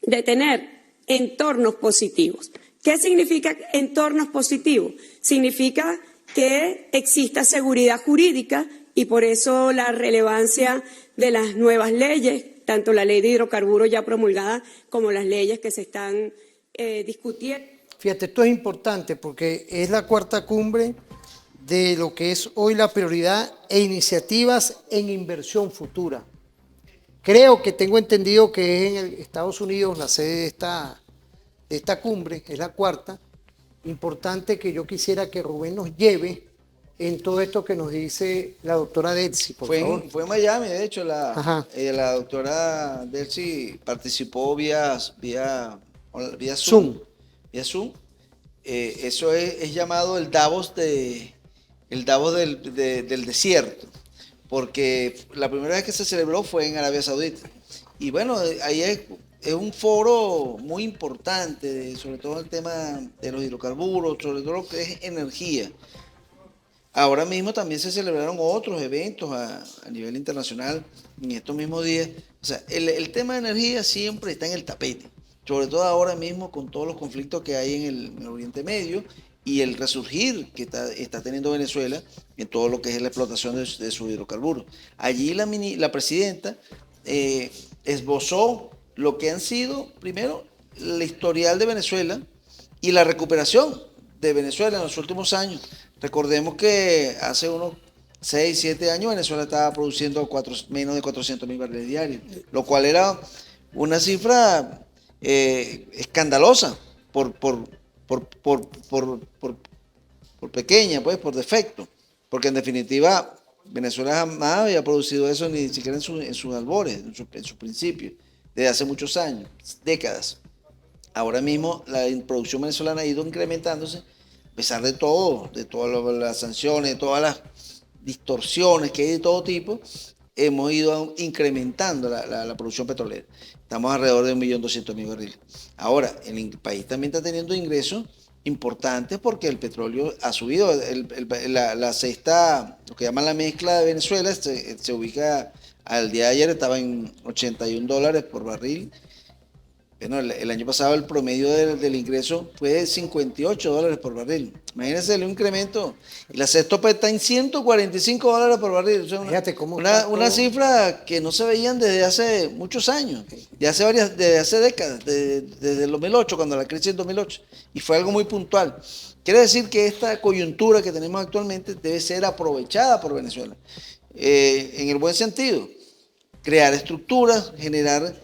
de tener entornos positivos. ¿Qué significa entornos positivos? Significa que exista seguridad jurídica, y por eso la relevancia de las nuevas leyes, tanto la ley de hidrocarburos ya promulgada como las leyes que se están discutiendo. Fíjate, esto es importante porque es la cuarta cumbre de lo que es hoy la prioridad e iniciativas en inversión futura. Creo que tengo entendido que es en Estados Unidos la sede de esta cumbre, es la cuarta. Importante que yo quisiera que Rubén nos lleve en todo esto que nos dice la doctora Delcy, por favor. Fue en Miami, de hecho, la doctora Delcy participó vía Zoom. Vía Zoom. Eso es llamado el Davos del desierto, porque la primera vez que se celebró fue en Arabia Saudita. Y bueno, ahí es un foro muy importante, sobre todo el tema de los hidrocarburos, sobre todo lo que es energía. Ahora mismo también se celebraron otros eventos a nivel internacional en estos mismos días. O sea, el tema de energía siempre está en el tapete, sobre todo ahora mismo con todos los conflictos que hay en el Oriente Medio y el resurgir que está teniendo Venezuela en todo lo que es la explotación de sus hidrocarburos. Allí la presidenta esbozó lo que han sido, primero, el historial de Venezuela y la recuperación de Venezuela en los últimos años. Recordemos que hace unos 6, 7 años Venezuela estaba produciendo menos de 400.000 barriles diarios, lo cual era una cifra escandalosa por pequeña, pues, por defecto, porque en definitiva Venezuela jamás había producido eso ni siquiera en sus albores, en sus principios, desde hace muchos años, décadas. Ahora mismo la producción venezolana ha ido incrementándose, a pesar de todo, de todas las sanciones, de todas las distorsiones que hay de todo tipo. Hemos ido incrementando la producción petrolera. Estamos alrededor de 1.200.000 barriles. Ahora, el país también está teniendo ingresos importantes porque el petróleo ha subido. La cesta, lo que llaman la mezcla de Venezuela, se ubica, al día de ayer estaba en $81 por barril. Bueno, el año pasado el promedio del ingreso fue de $58 por barril. Imagínense un incremento. Y la cesta está en $145 por barril. O sea, una cifra que no se veían desde hace muchos años, desde hace décadas, desde el 2008, cuando la crisis en 2008. Y fue algo muy puntual. Quiere decir que esta coyuntura que tenemos actualmente debe ser aprovechada por Venezuela. en el buen sentido. Crear estructuras, generar,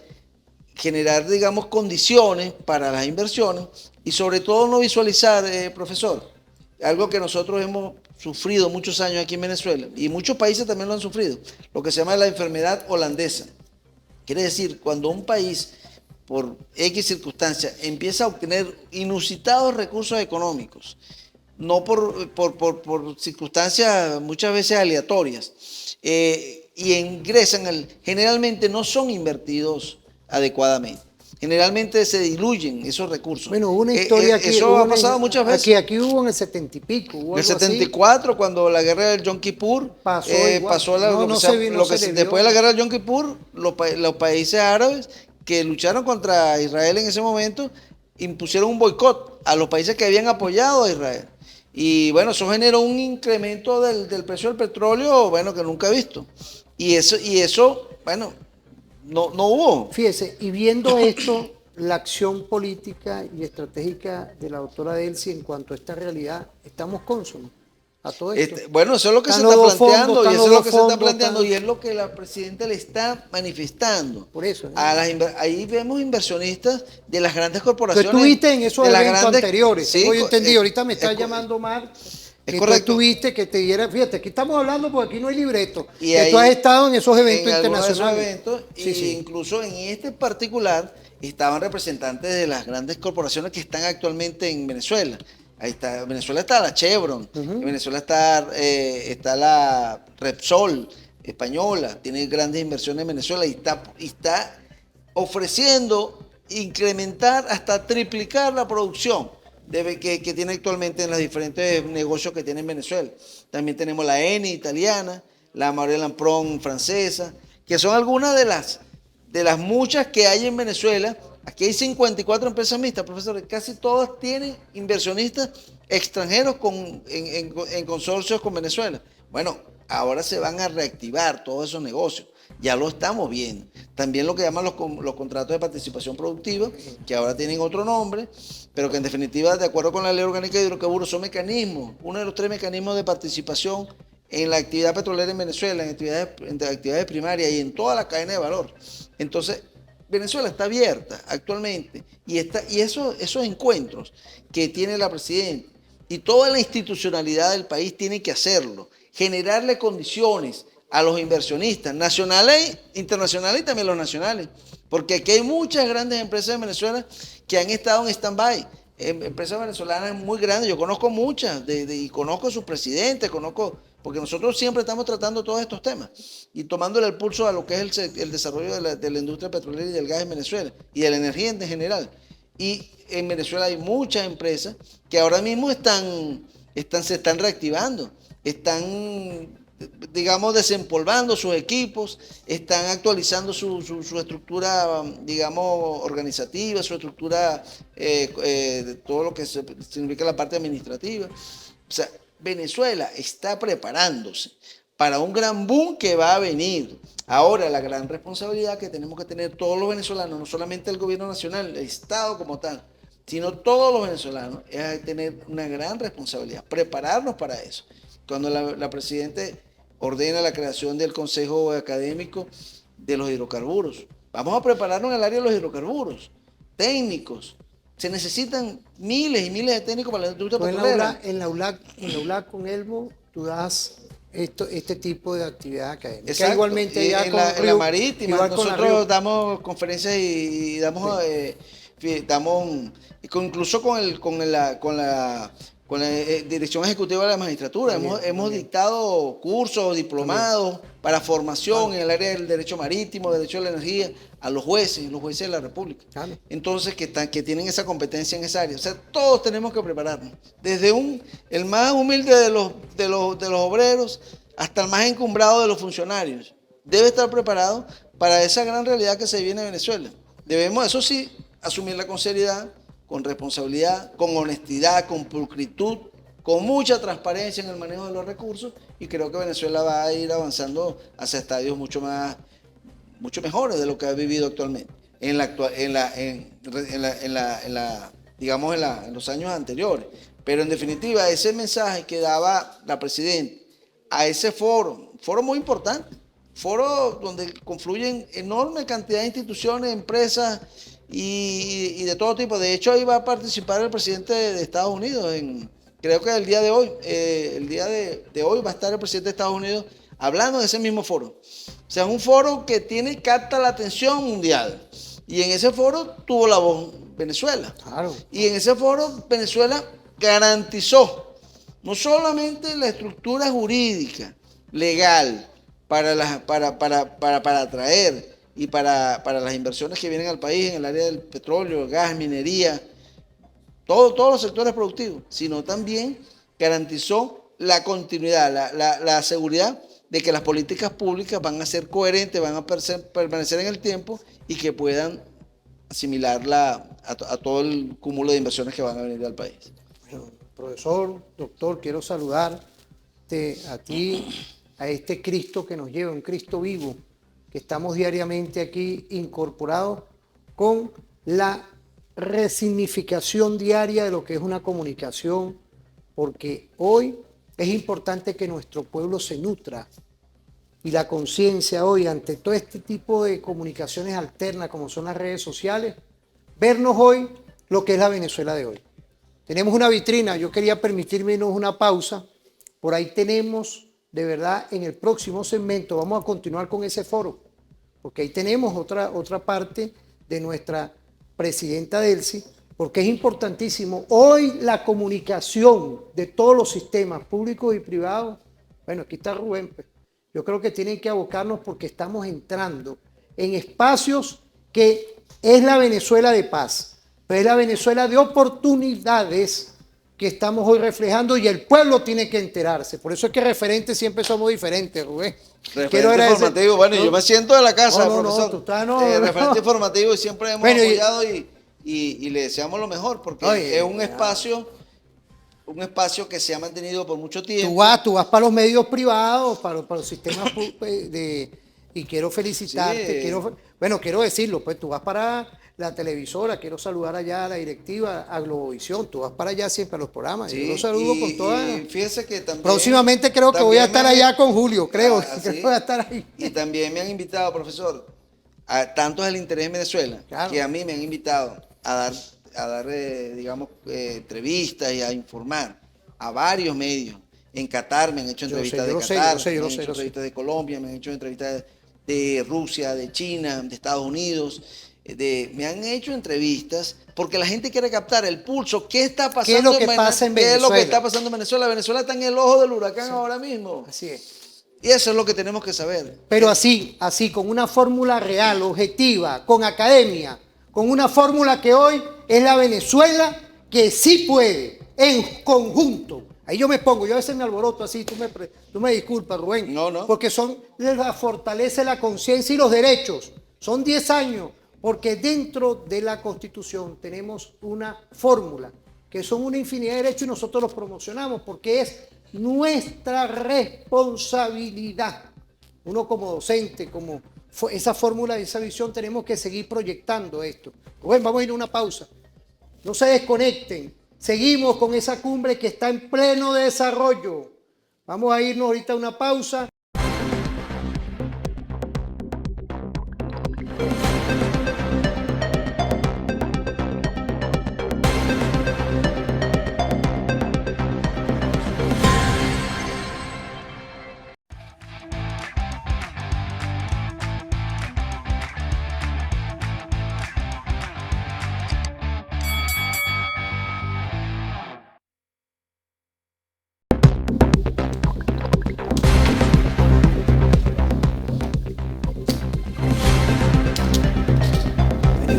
digamos, condiciones para las inversiones y sobre todo no visualizar, profesor, algo que nosotros hemos sufrido muchos años aquí en Venezuela y muchos países también lo han sufrido, lo que se llama la enfermedad holandesa. Quiere decir, cuando un país, por X circunstancias, empieza a obtener inusitados recursos económicos, no por circunstancias muchas veces aleatorias, y ingresan, generalmente no son invertidos adecuadamente. Generalmente se diluyen esos recursos. Bueno, hubo una historia aquí. Eso ha pasado muchas veces. Aquí hubo en el 70 y pico. En el 74, así, cuando la guerra del Yom Kippur, después de la guerra del Yom Kippur, los países árabes que lucharon contra Israel en ese momento impusieron un boicot a los países que habían apoyado a Israel. Y bueno, eso generó un incremento del precio del petróleo, bueno, que nunca he visto. Y eso, bueno, no hubo. Fíjese, y viendo esto, la acción política y estratégica de la doctora Delcy en cuanto a esta realidad, ¿estamos cónsonos a todo esto? Bueno, eso es lo que se está planteando, y eso es lo que se está planteando, y es lo que la presidenta le está manifestando. Por eso, ¿no? Ahí vemos inversionistas de las grandes corporaciones. Tú estuviste en esos eventos anteriores, sí, yo entendí, ahorita me está llamando Mar. Es correcto. Tú tuviste que te diera, fíjate, aquí estamos hablando porque aquí no hay libreto. Y que ahí, tú has estado en esos eventos en internacionales. Eventos, sí, sí. Incluso en este particular estaban representantes de las grandes corporaciones que están actualmente en Venezuela. Ahí está, en Venezuela está la Chevron, en Venezuela está la Repsol española, tiene grandes inversiones en Venezuela y está ofreciendo incrementar hasta triplicar la producción que tiene actualmente en los diferentes negocios que tiene en Venezuela. También tenemos la Eni italiana, la Maurel Lampron francesa, que son algunas de las muchas que hay en Venezuela. Aquí hay 54 empresas mixtas, profesores, casi todas tienen inversionistas extranjeros en consorcios con Venezuela. Bueno, ahora se van a reactivar todos esos negocios. Ya lo estamos viendo. También lo que llaman los contratos de participación productiva, que ahora tienen otro nombre, pero que en definitiva, de acuerdo con la Ley Orgánica de Hidrocarburos, son mecanismos, uno de los 3 mecanismos de participación en la actividad petrolera en Venezuela, en actividades primarias y en toda la cadena de valor. Entonces, Venezuela está abierta actualmente y esos encuentros que tiene la presidenta y toda la institucionalidad del país tiene que hacerlo, generarle condiciones a los inversionistas nacionales, internacionales y también los nacionales, porque aquí hay muchas grandes empresas de Venezuela que han estado en stand-by, empresas venezolanas muy grandes, yo conozco muchas y conozco a sus presidentes, porque nosotros siempre estamos tratando todos estos temas y tomándole el pulso a lo que es el desarrollo de la industria petrolera y del gas en Venezuela y de la energía en general. Y en Venezuela hay muchas empresas que ahora mismo se están reactivando, están, digamos, desempolvando sus equipos, están actualizando su estructura, digamos, organizativa, su estructura, todo lo que significa la parte administrativa. O sea, Venezuela está preparándose para un gran boom que va a venir. Ahora, la gran responsabilidad que tenemos que tener todos los venezolanos, no solamente el gobierno nacional, el Estado como tal, sino todos los venezolanos, es tener una gran responsabilidad, prepararnos para eso. Cuando la presidenta ordena la creación del Consejo Académico de los Hidrocarburos, vamos a prepararnos en el área de los hidrocarburos, técnicos. Se necesitan miles y miles de técnicos para la industria petrolera. En la ULAC con Elmo, tú das este tipo de actividad académica. Exacto. Igualmente ya en la marítima, nosotros damos conferencias y damos, incluso con la Dirección Ejecutiva de la Magistratura. Hemos dictado cursos, diplomados para formación en el área del derecho marítimo, derecho a la energía, a los jueces de la República. Entonces, que tienen esa competencia en esa área. O sea, todos tenemos que prepararnos. Desde el más humilde de los obreros hasta el más encumbrado de los funcionarios. Debe estar preparado para esa gran realidad que se viene en Venezuela. Debemos, eso sí, asumirla con seriedad, con responsabilidad, con honestidad, con pulcritud, con mucha transparencia en el manejo de los recursos, y creo que Venezuela va a ir avanzando hacia estadios mucho mejores de lo que ha vivido actualmente en los años anteriores. Pero en definitiva, ese mensaje que daba la presidenta a ese foro foro muy importante, foro donde confluyen enorme cantidad de instituciones, empresas y de todo tipo. De hecho, ahí va a participar el presidente de Estados Unidos, creo que el día de hoy, de hoy va a estar el presidente de Estados Unidos hablando de ese mismo foro. O sea, es un foro que capta la atención mundial. Y en ese foro tuvo la voz Venezuela. Claro. Y en ese foro Venezuela garantizó no solamente la estructura jurídica, legal, para atraer y para las inversiones que vienen al país en el área del petróleo, gas, minería, todos los sectores productivos, sino también garantizó la continuidad, la seguridad de que las políticas públicas van a ser coherentes, van a permanecer en el tiempo y que puedan asimilarla a todo el cúmulo de inversiones que van a venir al país. Bueno, profesor, doctor, quiero saludarte a ti, a este Cristo que nos lleva, un Cristo vivo, que estamos diariamente aquí incorporados con la resignificación diaria de lo que es una comunicación, porque hoy es importante que nuestro pueblo se nutra y la conciencia hoy ante todo este tipo de comunicaciones alternas como son las redes sociales, vernos hoy lo que es la Venezuela de hoy. Tenemos una vitrina, yo quería permitirme una pausa, por ahí tenemos de verdad en el próximo segmento, vamos a continuar con ese foro, porque ahí tenemos otra parte de nuestra presidenta Delcy, porque es importantísimo. Hoy la comunicación de todos los sistemas públicos y privados, bueno, aquí está Rubén, pues, yo creo que tienen que abocarnos porque estamos entrando en espacios que es la Venezuela de paz, pero es la Venezuela de oportunidades que estamos hoy reflejando y el pueblo tiene que enterarse. Por eso es que referentes siempre somos diferentes, Rubén. Referente informativo, bueno, yo me siento de la casa, profesor. Tú estás, referente informativo y siempre hemos apoyado y le deseamos lo mejor porque es un espacio que se ha mantenido por mucho tiempo. Tú vas para los medios privados, para los sistemas y quiero felicitarte, Sí. quiero decirlo, pues tú vas para la televisora, quiero saludar allá a la directiva, a Globovisión, tú vas para allá siempre a los programas, Sí, yo los saludo con toda... Y fíjese que también... Próximamente creo que voy a estar allá con Julio, creo sí. que voy a estar ahí. Y también me han invitado, profesor, tanto es el interés en Venezuela, claro, que a mí me han invitado a dar digamos, entrevistas y a informar a varios medios. En Qatar me han hecho entrevistas de Qatar, me han hecho entrevistas de Colombia, me han hecho entrevistas de Rusia, de China, de Estados Unidos. Me han hecho entrevistas porque la gente quiere captar el pulso. ¿Qué está pasando? ¿Qué es lo que pasa en Venezuela? ¿Qué es lo que está pasando en Venezuela? Venezuela está en el ojo del huracán ahora mismo. Así es. Y eso es lo que tenemos que saber. Pero así, con una fórmula real, objetiva, con academia, con una fórmula que hoy es la Venezuela que sí puede, en conjunto. Ahí yo me pongo, yo a veces me alboroto así, tú me disculpas, Rubén. No. Porque son la fortaleza, la conciencia y los derechos. Son 10 años, porque dentro de la Constitución tenemos una fórmula, que son una infinidad de derechos y nosotros los promocionamos, porque es nuestra responsabilidad. Uno como docente, como esa fórmula, esa visión, tenemos que seguir proyectando esto. Rubén, vamos a ir a una pausa. No se desconecten. Seguimos con esa cumbre que está en pleno desarrollo. Vamos a irnos ahorita a una pausa.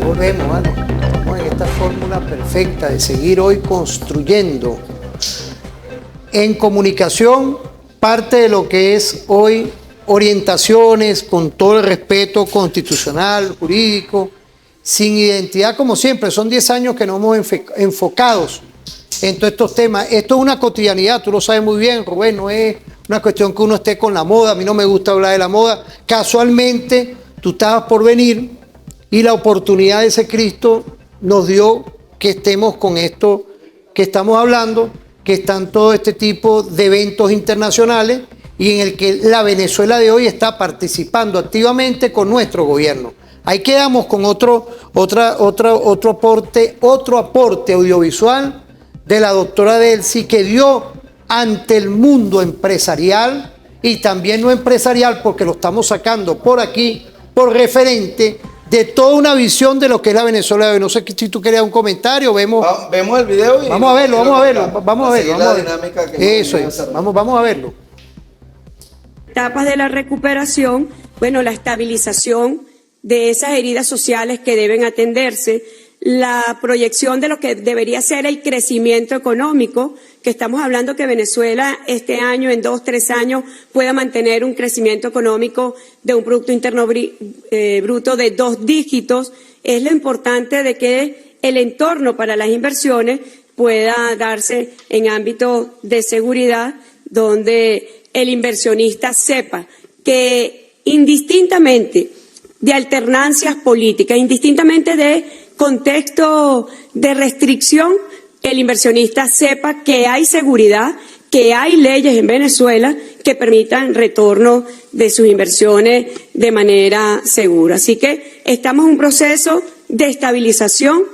Volvemos, ¿vale? Estamos en esta fórmula perfecta de seguir hoy construyendo en comunicación parte de lo que es hoy orientaciones con todo el respeto constitucional, jurídico, sin identidad como siempre. Son 10 años que nos hemos enfocados en todos estos temas. Esto es una cotidianidad, tú lo sabes muy bien, Rubén, no es una cuestión que uno esté con la moda. A mí no me gusta hablar de la moda. Casualmente tú estabas por venir y la oportunidad de ese Cristo nos dio que estemos con esto que estamos hablando, que están todo este tipo de eventos internacionales y en el que la Venezuela de hoy está participando activamente con nuestro gobierno. Ahí quedamos con otro aporte audiovisual de la doctora Delcy, que dio ante el mundo empresarial y también no empresarial, porque lo estamos sacando por aquí, por referente de toda una visión de lo que es la Venezuela de hoy. No sé si tú querías un comentario, vemos el video y vamos a verlo. Eso es, vamos a verlo. Etapas de la recuperación, bueno, la estabilización de esas heridas sociales que deben atenderse, la proyección de lo que debería ser el crecimiento económico, que estamos hablando que Venezuela este año, en 2-3 años, pueda mantener un crecimiento económico de un Producto Interno Bruto de 2 dígitos. Es lo importante de que el entorno para las inversiones pueda darse en ámbito de seguridad, donde el inversionista sepa que indistintamente de alternancias políticas, indistintamente de contexto de restricción, el inversionista sepa que hay seguridad, que hay leyes en Venezuela que permitan retorno de sus inversiones de manera segura. Así que estamos en un proceso de estabilización,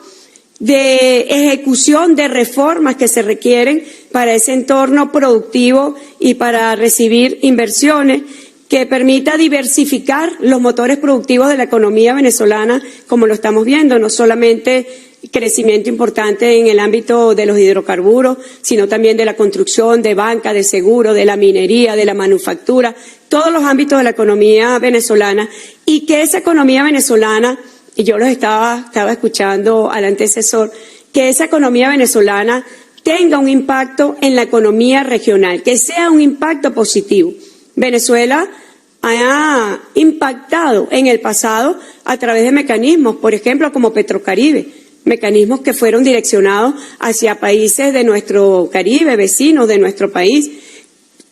de ejecución de reformas que se requieren para ese entorno productivo y para recibir inversiones que permita diversificar los motores productivos de la economía venezolana, como lo estamos viendo, no solamente crecimiento importante en el ámbito de los hidrocarburos, sino también de la construcción, de banca, de seguro, de la minería, de la manufactura, todos los ámbitos de la economía venezolana, y que esa economía venezolana, y yo los estaba escuchando al antecesor, que esa economía venezolana tenga un impacto en la economía regional, que sea un impacto positivo. Venezuela ha impactado en el pasado a través de mecanismos, por ejemplo, como Petrocaribe, mecanismos que fueron direccionados hacia países de nuestro Caribe, vecinos de nuestro país,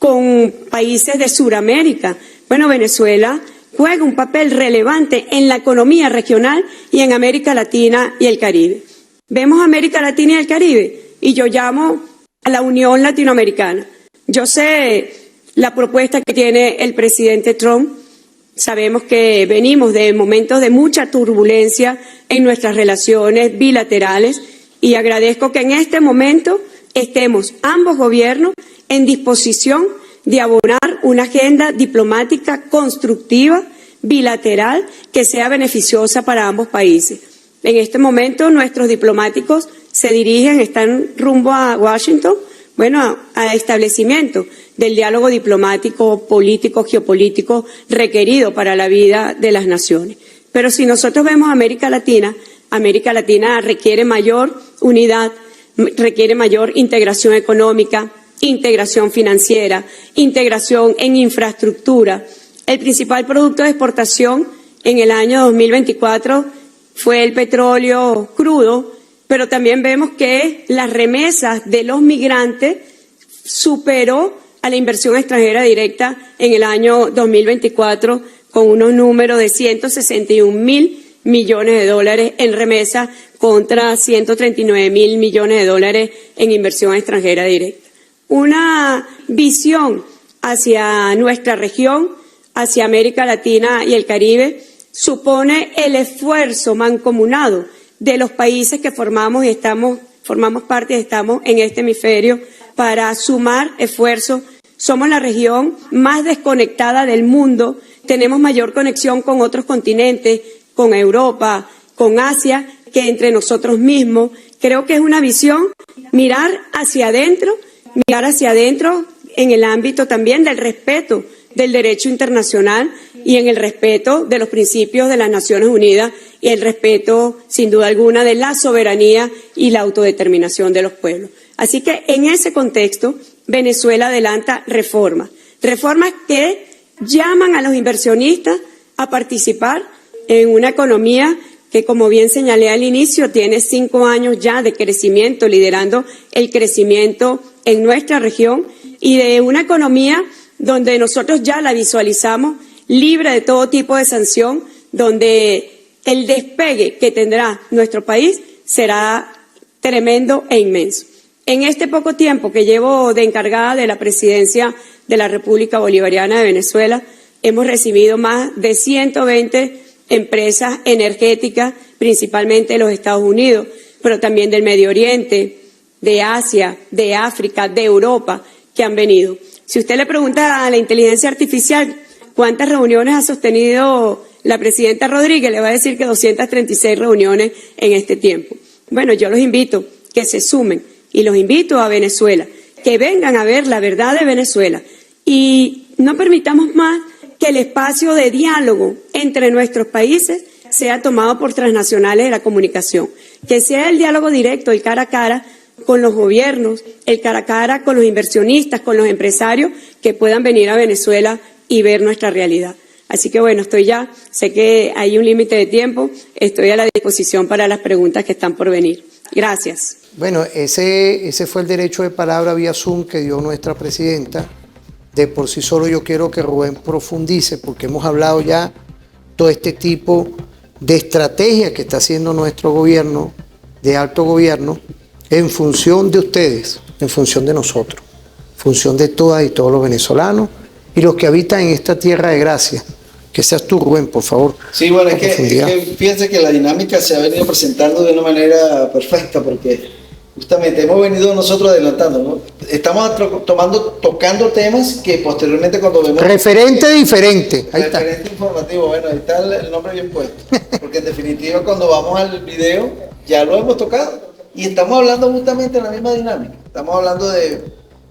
con países de Sudamérica. Bueno, Venezuela juega un papel relevante en la economía regional y en América Latina y el Caribe. Vemos América Latina y el Caribe y yo llamo a la Unión Latinoamericana. Yo sé la propuesta que tiene el presidente Trump. Sabemos que venimos de momentos de mucha turbulencia en nuestras relaciones bilaterales y agradezco que en este momento estemos ambos gobiernos en disposición de abonar una agenda diplomática constructiva, bilateral, que sea beneficiosa para ambos países. En este momento nuestros diplomáticos están rumbo a Washington, a establecimiento del diálogo diplomático, político, geopolítico requerido para la vida de las naciones. Pero si nosotros vemos América Latina requiere mayor unidad, requiere mayor integración económica, integración financiera, integración en infraestructura. El principal producto de exportación en el año 2024 fue el petróleo crudo, pero también vemos que las remesas de los migrantes superó a la inversión extranjera directa en el año 2024 con unos números de 161.000 millones de dólares en remesas contra 139.000 millones de dólares en inversión extranjera directa. Una visión hacia nuestra región, hacia América Latina y el Caribe, supone el esfuerzo mancomunado de los países que formamos parte y estamos en este hemisferio para sumar esfuerzos. Somos la región más desconectada del mundo, tenemos mayor conexión con otros continentes, con Europa, con Asia, que entre nosotros mismos. Creo que es una visión mirar hacia adentro en el ámbito también del respeto del derecho internacional y en el respeto de los principios de las Naciones Unidas y el respeto, sin duda alguna, de la soberanía y la autodeterminación de los pueblos. Así que en ese contexto, Venezuela adelanta reformas que llaman a los inversionistas a participar en una economía que, como bien señalé al inicio, tiene 5 años ya de crecimiento, liderando el crecimiento en nuestra región, y de una economía donde nosotros ya la visualizamos libre de todo tipo de sanción, donde el despegue que tendrá nuestro país será tremendo e inmenso. En este poco tiempo que llevo de encargada de la presidencia de la República Bolivariana de Venezuela, hemos recibido más de 120 empresas energéticas, principalmente de los Estados Unidos, pero también del Medio Oriente, de Asia, de África, de Europa, que han venido. Si usted le pregunta a la inteligencia artificial cuántas reuniones ha sostenido la presidenta Rodríguez, le va a decir que 236 reuniones en este tiempo. Bueno, yo los invito que se sumen y los invito a Venezuela, que vengan a ver la verdad de Venezuela y no permitamos más que el espacio de diálogo entre nuestros países sea tomado por transnacionales de la comunicación, que sea el diálogo directo, el cara a cara con los gobiernos, el cara a cara con los inversionistas, con los empresarios que puedan venir a Venezuela y ver nuestra realidad. Así que bueno, sé que hay un límite de tiempo, estoy a la disposición para las preguntas que están por venir. Gracias. Bueno, ese fue el derecho de palabra vía Zoom que dio nuestra presidenta. De por sí solo yo quiero que Rubén profundice, porque hemos hablado ya todo este tipo de estrategia que está haciendo nuestro gobierno, de alto gobierno, en función de ustedes, en función de nosotros, en función de todas y todos los venezolanos y los que habitan en esta tierra de gracia. Que seas tú, Rubén, por favor. Sí, bueno, es que fíjense que la dinámica se ha venido presentando de una manera perfecta, porque justamente hemos venido nosotros adelantando, ¿no? Estamos tocando temas que posteriormente cuando vemos... Referente diferente. Ahí está. Referente informativo, bueno, ahí está el nombre bien puesto. Porque en definitiva cuando vamos al video ya lo hemos tocado. Y estamos hablando justamente en la misma dinámica. Estamos hablando de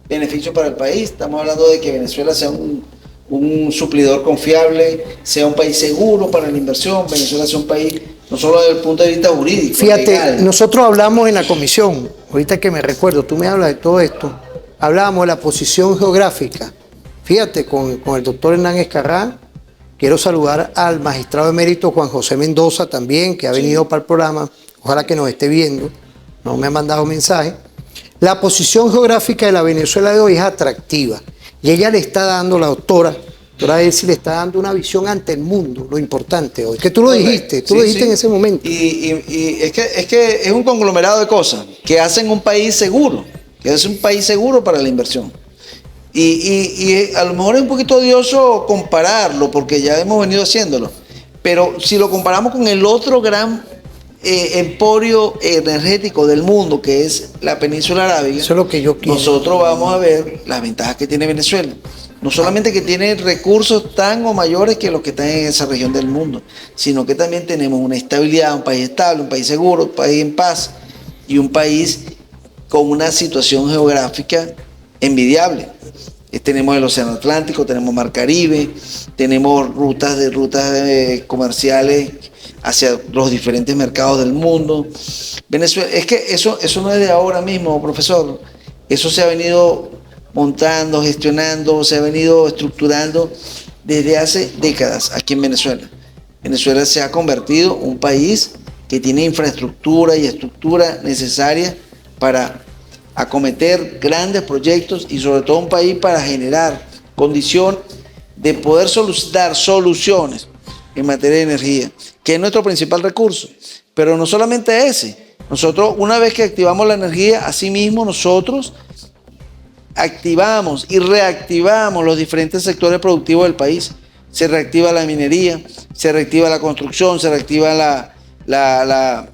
beneficios para el país, estamos hablando de que Venezuela sea un suplidor confiable, sea un país seguro para la inversión, Venezuela sea un país no solo desde el punto de vista jurídico. Fíjate, legal. Nosotros hablamos en la comisión, ahorita que me recuerdo, tú me hablas de todo esto, hablábamos de la posición geográfica. Fíjate, con el doctor Hernán Escarrá, quiero saludar al magistrado emérito Juan José Mendoza también, que ha venido para el programa, ojalá que nos esté viendo, no me ha mandado mensaje. La posición geográfica de la Venezuela de hoy es atractiva y ella le está dando, la doctora Elsie le está dando una visión ante el mundo, lo importante hoy, que tú lo dijiste, en ese momento. Y es que es un conglomerado de cosas que hacen un país seguro, que es un país seguro para la inversión. Y a lo mejor es un poquito odioso compararlo, porque ya hemos venido haciéndolo, pero si lo comparamos con el otro gran emporio energético del mundo, que es la península arábiga, eso es lo que yo quiero. Nosotros vamos a ver las ventajas que tiene Venezuela. No solamente que tiene recursos tan o mayores que los que están en esa región del mundo, sino que también tenemos una estabilidad, un país estable, un país seguro, un país en paz y un país con una situación geográfica envidiable. Tenemos el Océano Atlántico, tenemos Mar Caribe, tenemos rutas comerciales hacia los diferentes mercados del mundo. Venezuela, es que eso no es de ahora mismo, profesor. Eso se ha venido montando, gestionando, se ha venido estructurando desde hace décadas aquí en Venezuela. Venezuela se ha convertido en un país que tiene infraestructura y estructura necesaria para acometer grandes proyectos y sobre todo un país para generar condiciones de poder dar soluciones en materia de energía, que es nuestro principal recurso. Pero no solamente ese. Nosotros, una vez que activamos la energía, asimismo nosotros activamos y reactivamos los diferentes sectores productivos del país. Se reactiva la minería, se reactiva la construcción, se reactiva la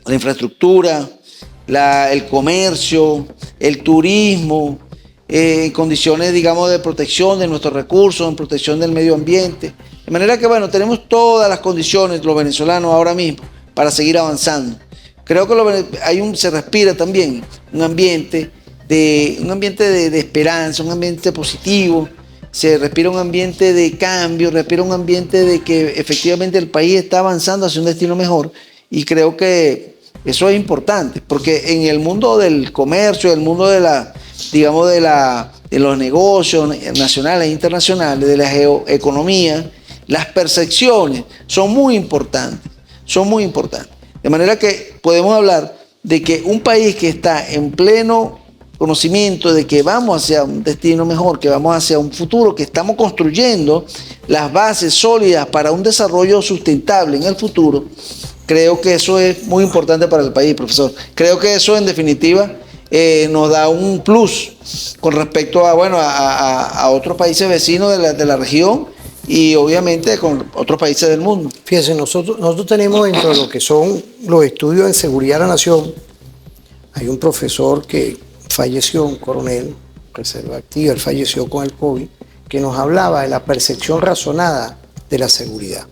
infraestructura, el comercio, el turismo, en condiciones, digamos, de protección de nuestros recursos, en protección del medio ambiente. De manera que, bueno, tenemos todas las condiciones, los venezolanos ahora mismo, para seguir avanzando. Creo que se respira también un ambiente de esperanza, un ambiente positivo, se respira un ambiente de cambio, respira un ambiente de que efectivamente el país está avanzando hacia un destino mejor, y creo que eso es importante, porque en el mundo del comercio, el mundo de los negocios nacionales e internacionales, de la geoeconomía, las percepciones son muy importantes, De manera que podemos hablar de que un país que está en pleno conocimiento de que vamos hacia un destino mejor, que vamos hacia un futuro, que estamos construyendo las bases sólidas para un desarrollo sustentable en el futuro, creo que eso es muy importante para el país, profesor. Creo que eso, en definitiva, nos da un plus con respecto a, bueno, a otros países vecinos de la región y obviamente con otros países del mundo. Fíjense, nosotros tenemos dentro de lo que son los estudios en seguridad de la nación, hay un profesor que falleció, un coronel, reserva activa, él falleció con el COVID, que nos hablaba de la percepción razonada de la seguridad.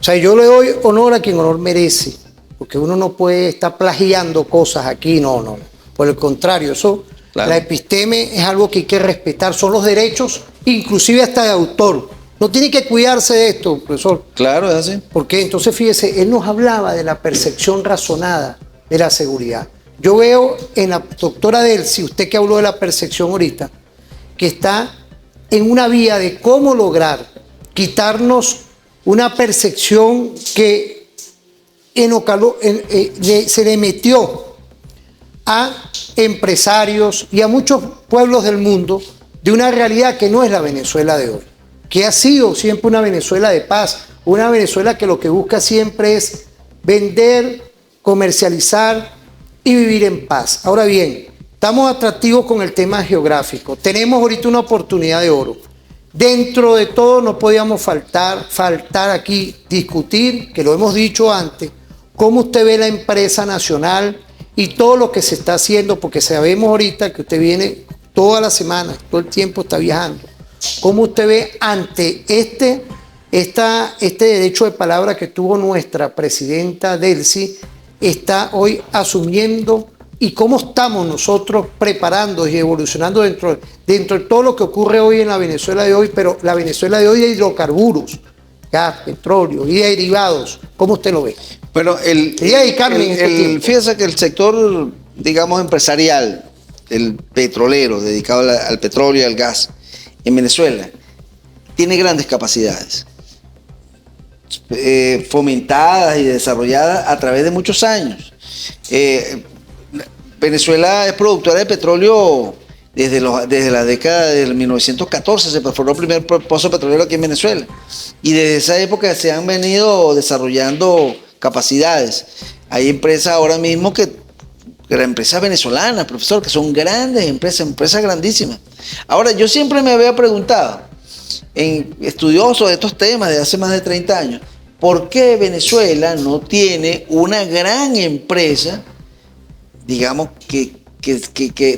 O sea, yo le doy honor a quien honor merece, porque uno no puede estar plagiando cosas aquí, no. Por el contrario, eso, claro. La episteme es algo que hay que respetar, son los derechos, inclusive hasta de autor. No tiene que cuidarse de esto, profesor. Claro, es así. Porque entonces, fíjese, él nos hablaba de la percepción razonada de la seguridad. Yo veo en la doctora Delcy, usted que habló de la percepción ahorita, que está en una vía de cómo lograr quitarnos una percepción que se le metió a empresarios y a muchos pueblos del mundo de una realidad que no es la Venezuela de hoy, que ha sido siempre una Venezuela de paz, una Venezuela que lo que busca siempre es vender, comercializar y vivir en paz. Ahora bien, estamos atractivos con el tema geográfico, tenemos ahorita una oportunidad de oro. Dentro de todo no podíamos faltar aquí, discutir, que lo hemos dicho antes, cómo usted ve la empresa nacional y todo lo que se está haciendo, porque sabemos ahorita que usted viene toda la semana, todo el tiempo está viajando. ¿Cómo usted ve ante este derecho de palabra que tuvo nuestra presidenta Delcy, está hoy asumiendo y cómo estamos nosotros preparando y evolucionando dentro de todo lo que ocurre hoy en la Venezuela de hoy, pero la Venezuela de hoy de hidrocarburos, gas, petróleo y derivados? ¿Cómo usted lo ve? Bueno, fíjese que el sector, digamos, empresarial, el petrolero, dedicado al petróleo y al gas, en Venezuela, tiene grandes capacidades, fomentadas y desarrolladas a través de muchos años. Venezuela es productora de petróleo desde la década del 1914, se perforó el primer pozo petrolero aquí en Venezuela. Y desde esa época se han venido desarrollando capacidades. Hay empresas ahora mismo empresas venezolanas, profesor, que son grandes empresas grandísimas. Ahora, yo siempre me había preguntado, estudioso de estos temas de hace más de 30 años, ¿por qué Venezuela no tiene una gran empresa, digamos, que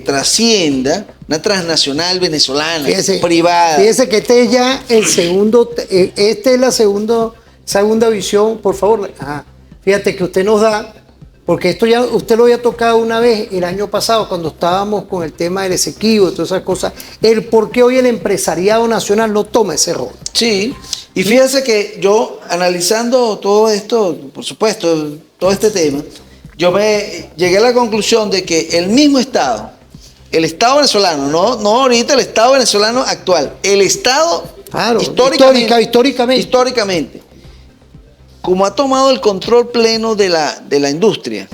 trascienda, una transnacional venezolana, privada? Fíjese que este es ya esta es la segunda visión, por favor. Ajá. Fíjate que usted nos da, porque esto ya usted lo había tocado una vez el año pasado cuando estábamos con el tema del Esequibo y todas esas cosas, el por qué hoy el empresariado nacional no toma ese rol. Sí, y fíjese que yo analizando todo esto, por supuesto, todo este tema, yo llegué a la conclusión de que el mismo Estado, el Estado venezolano, no ahorita el Estado venezolano actual, el Estado históricamente, como ha tomado el control pleno de la industria,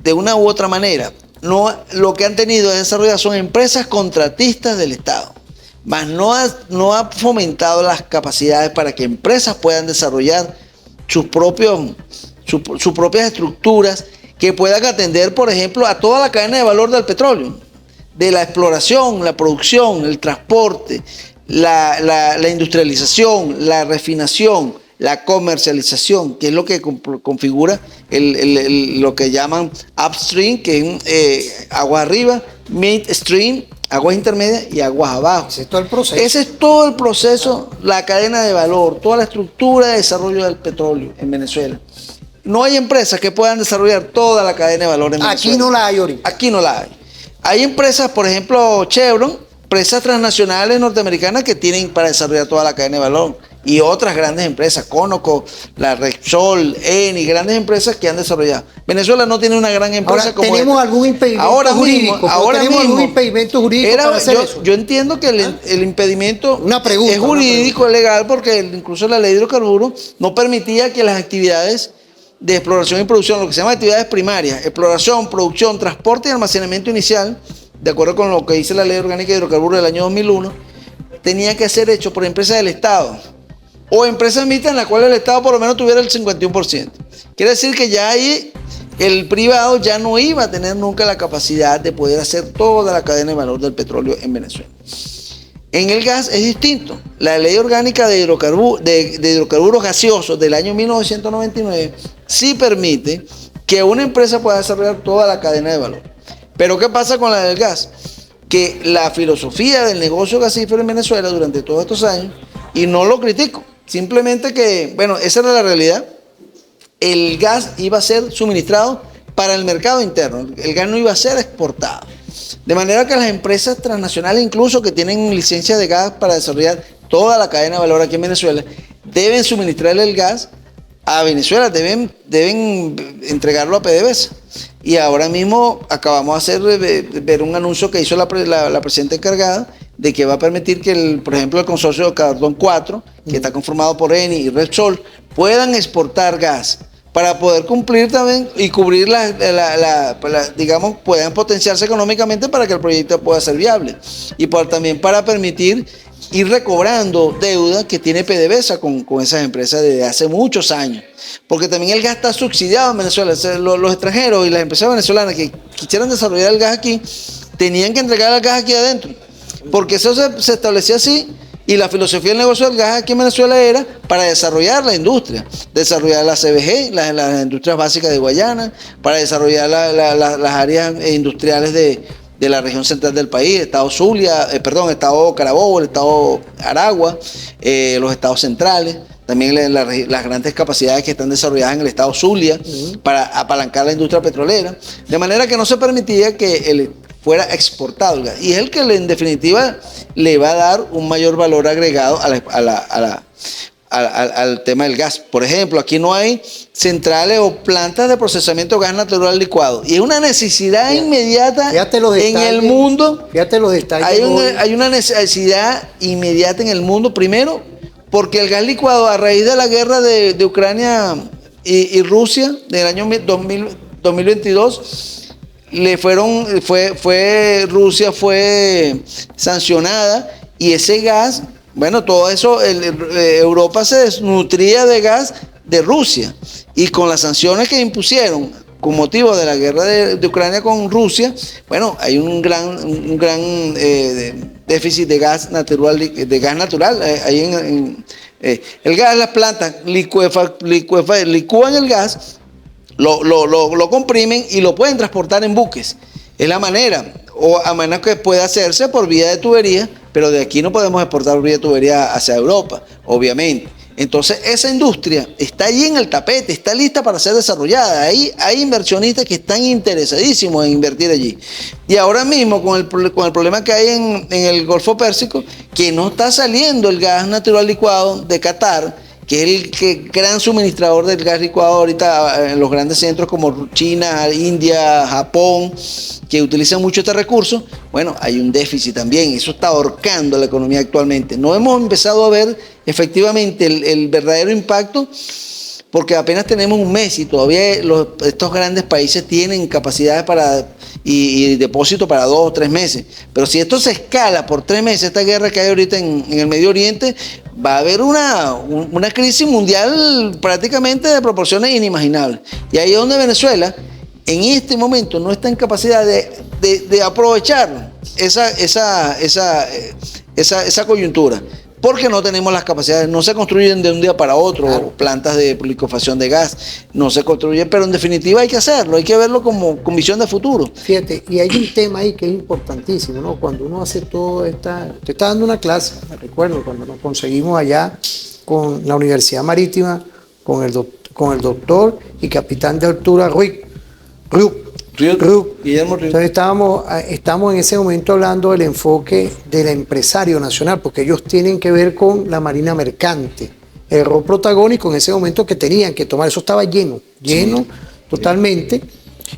de una u otra manera, lo que han tenido que desarrollar son empresas contratistas del Estado, mas no ha fomentado las capacidades para que empresas puedan desarrollar sus propias estructuras que puedan atender, por ejemplo, a toda la cadena de valor del petróleo, de la exploración, la producción, el transporte, la industrialización, la refinación, la comercialización, que es lo que configura lo que llaman upstream, que es aguas arriba, midstream, aguas intermedias y aguas abajo. Ese es todo el proceso. Ese es todo el proceso, la cadena de valor, toda la estructura de desarrollo del petróleo en Venezuela. No hay empresas que puedan desarrollar toda la cadena de valor en Venezuela. Aquí no la hay ahorita. Aquí no la hay. Hay empresas, por ejemplo, Chevron, empresas transnacionales norteamericanas que tienen para desarrollar toda la cadena de valor. Y otras grandes empresas, Conoco, la Repsol, Eni, grandes empresas que han desarrollado. Venezuela no tiene una gran empresa ahora, como ¿tenemos algún impedimento jurídico? ¿Tenemos algún impedimento jurídico para hacer eso? Yo entiendo que el impedimento es jurídico, es legal, porque incluso la ley de hidrocarburos no permitía que las actividades de exploración y producción, lo que se llama actividades primarias, exploración, producción, transporte y almacenamiento inicial, de acuerdo con lo que dice la Ley Orgánica de Hidrocarburos del año 2001, tenía que ser hecho por empresas del Estado o empresas mixtas en las cuales el Estado por lo menos tuviera el 51%. Quiere decir que ya ahí el privado ya no iba a tener nunca la capacidad de poder hacer toda la cadena de valor del petróleo en Venezuela. En el gas es distinto. La ley orgánica de hidrocarburos gaseosos del año 1999 sí permite que una empresa pueda desarrollar toda la cadena de valor. Pero ¿qué pasa con la del gas? Que la filosofía del negocio gasífero en Venezuela durante todos estos años, y no lo critico, simplemente que, bueno, esa era la realidad, el gas iba a ser suministrado para el mercado interno, el gas no iba a ser exportado. De manera que las empresas transnacionales, incluso que tienen licencias de gas para desarrollar toda la cadena de valor aquí en Venezuela, deben suministrarle el gas a Venezuela, deben entregarlo a PDVSA. Y ahora mismo acabamos de ver un anuncio que hizo la presidenta encargada de que va a permitir que, por ejemplo, el consorcio de Cardón 4, que está conformado por Eni y Repsol, puedan exportar gas para poder cumplir también y cubrir digamos, puedan potenciarse económicamente para que el proyecto pueda ser viable. Y también para permitir ir recobrando deuda que tiene PDVSA con esas empresas desde hace muchos años. Porque también el gas está subsidiado en Venezuela. Los extranjeros y las empresas venezolanas que quisieran desarrollar el gas aquí, tenían que entregar el gas aquí adentro. Porque eso se establecía así. Y la filosofía del negocio del gas aquí en Venezuela era para desarrollar la industria, desarrollar la CBG, las industrias básicas de Guayana, para desarrollar las áreas industriales de la región central del país, estado Zulia, estado Carabobo, el estado Aragua, los estados centrales, también las grandes capacidades que están desarrolladas en el estado Zulia para apalancar la industria petrolera, de manera que no se permitía que fuera exportado el gas. Y es el que en definitiva le va a dar un mayor valor agregado al tema del gas. Por ejemplo, aquí no hay centrales o plantas de procesamiento de gas natural licuado. Y es una necesidad inmediata en el mundo. Fíjate los detalles. Hay una necesidad inmediata en el mundo, primero, porque el gas licuado, a raíz de la guerra de Ucrania y Rusia del año 2022, Rusia fue sancionada y ese gas, bueno, todo eso, Europa se desnutría de gas de Rusia, y con las sanciones que impusieron con motivo de la guerra de Ucrania con Rusia, bueno, hay un gran déficit de gas natural, ahí el gas, las plantas licúan el gas, lo comprimen y lo pueden transportar en buques. Es la manera, o a menos que pueda hacerse por vía de tubería, pero de aquí no podemos exportar por vía de tubería hacia Europa, obviamente. Entonces esa industria está allí en el tapete, está lista para ser desarrollada. Hay inversionistas que están interesadísimos en invertir allí. Y ahora mismo con el problema que hay en el Golfo Pérsico, que no está saliendo el gas natural licuado de Qatar, que es el gran suministrador del gas licuado ahorita en los grandes centros como China, India, Japón, que utilizan mucho este recurso. Bueno, hay un déficit también, eso está ahorcando la economía actualmente. No hemos empezado a ver efectivamente el verdadero impacto, porque apenas tenemos un mes y todavía estos grandes países tienen capacidades y depósito para 2 o 3 meses. Pero si esto se escala por 3 meses, esta guerra que hay ahorita en el Medio Oriente, va a haber una crisis mundial prácticamente de proporciones inimaginables. Y ahí es donde Venezuela en este momento no está en capacidad de aprovechar esa coyuntura. Porque no tenemos las capacidades, no se construyen de un día para otro, claro, plantas de licuefacción de gas, no se construyen, pero en definitiva hay que hacerlo, hay que verlo con visión de futuro. Fíjate, y hay un tema ahí que es importantísimo, ¿no? Cuando uno hace todo te está dando una clase, me recuerdo, cuando nos conseguimos allá con la Universidad Marítima, con el doctor y capitán de altura Guillermo Ríos. Entonces estamos en ese momento hablando del enfoque del empresario nacional, porque ellos tienen que ver con la marina mercante, el rol protagónico en ese momento que tenían que tomar. Eso estaba lleno totalmente.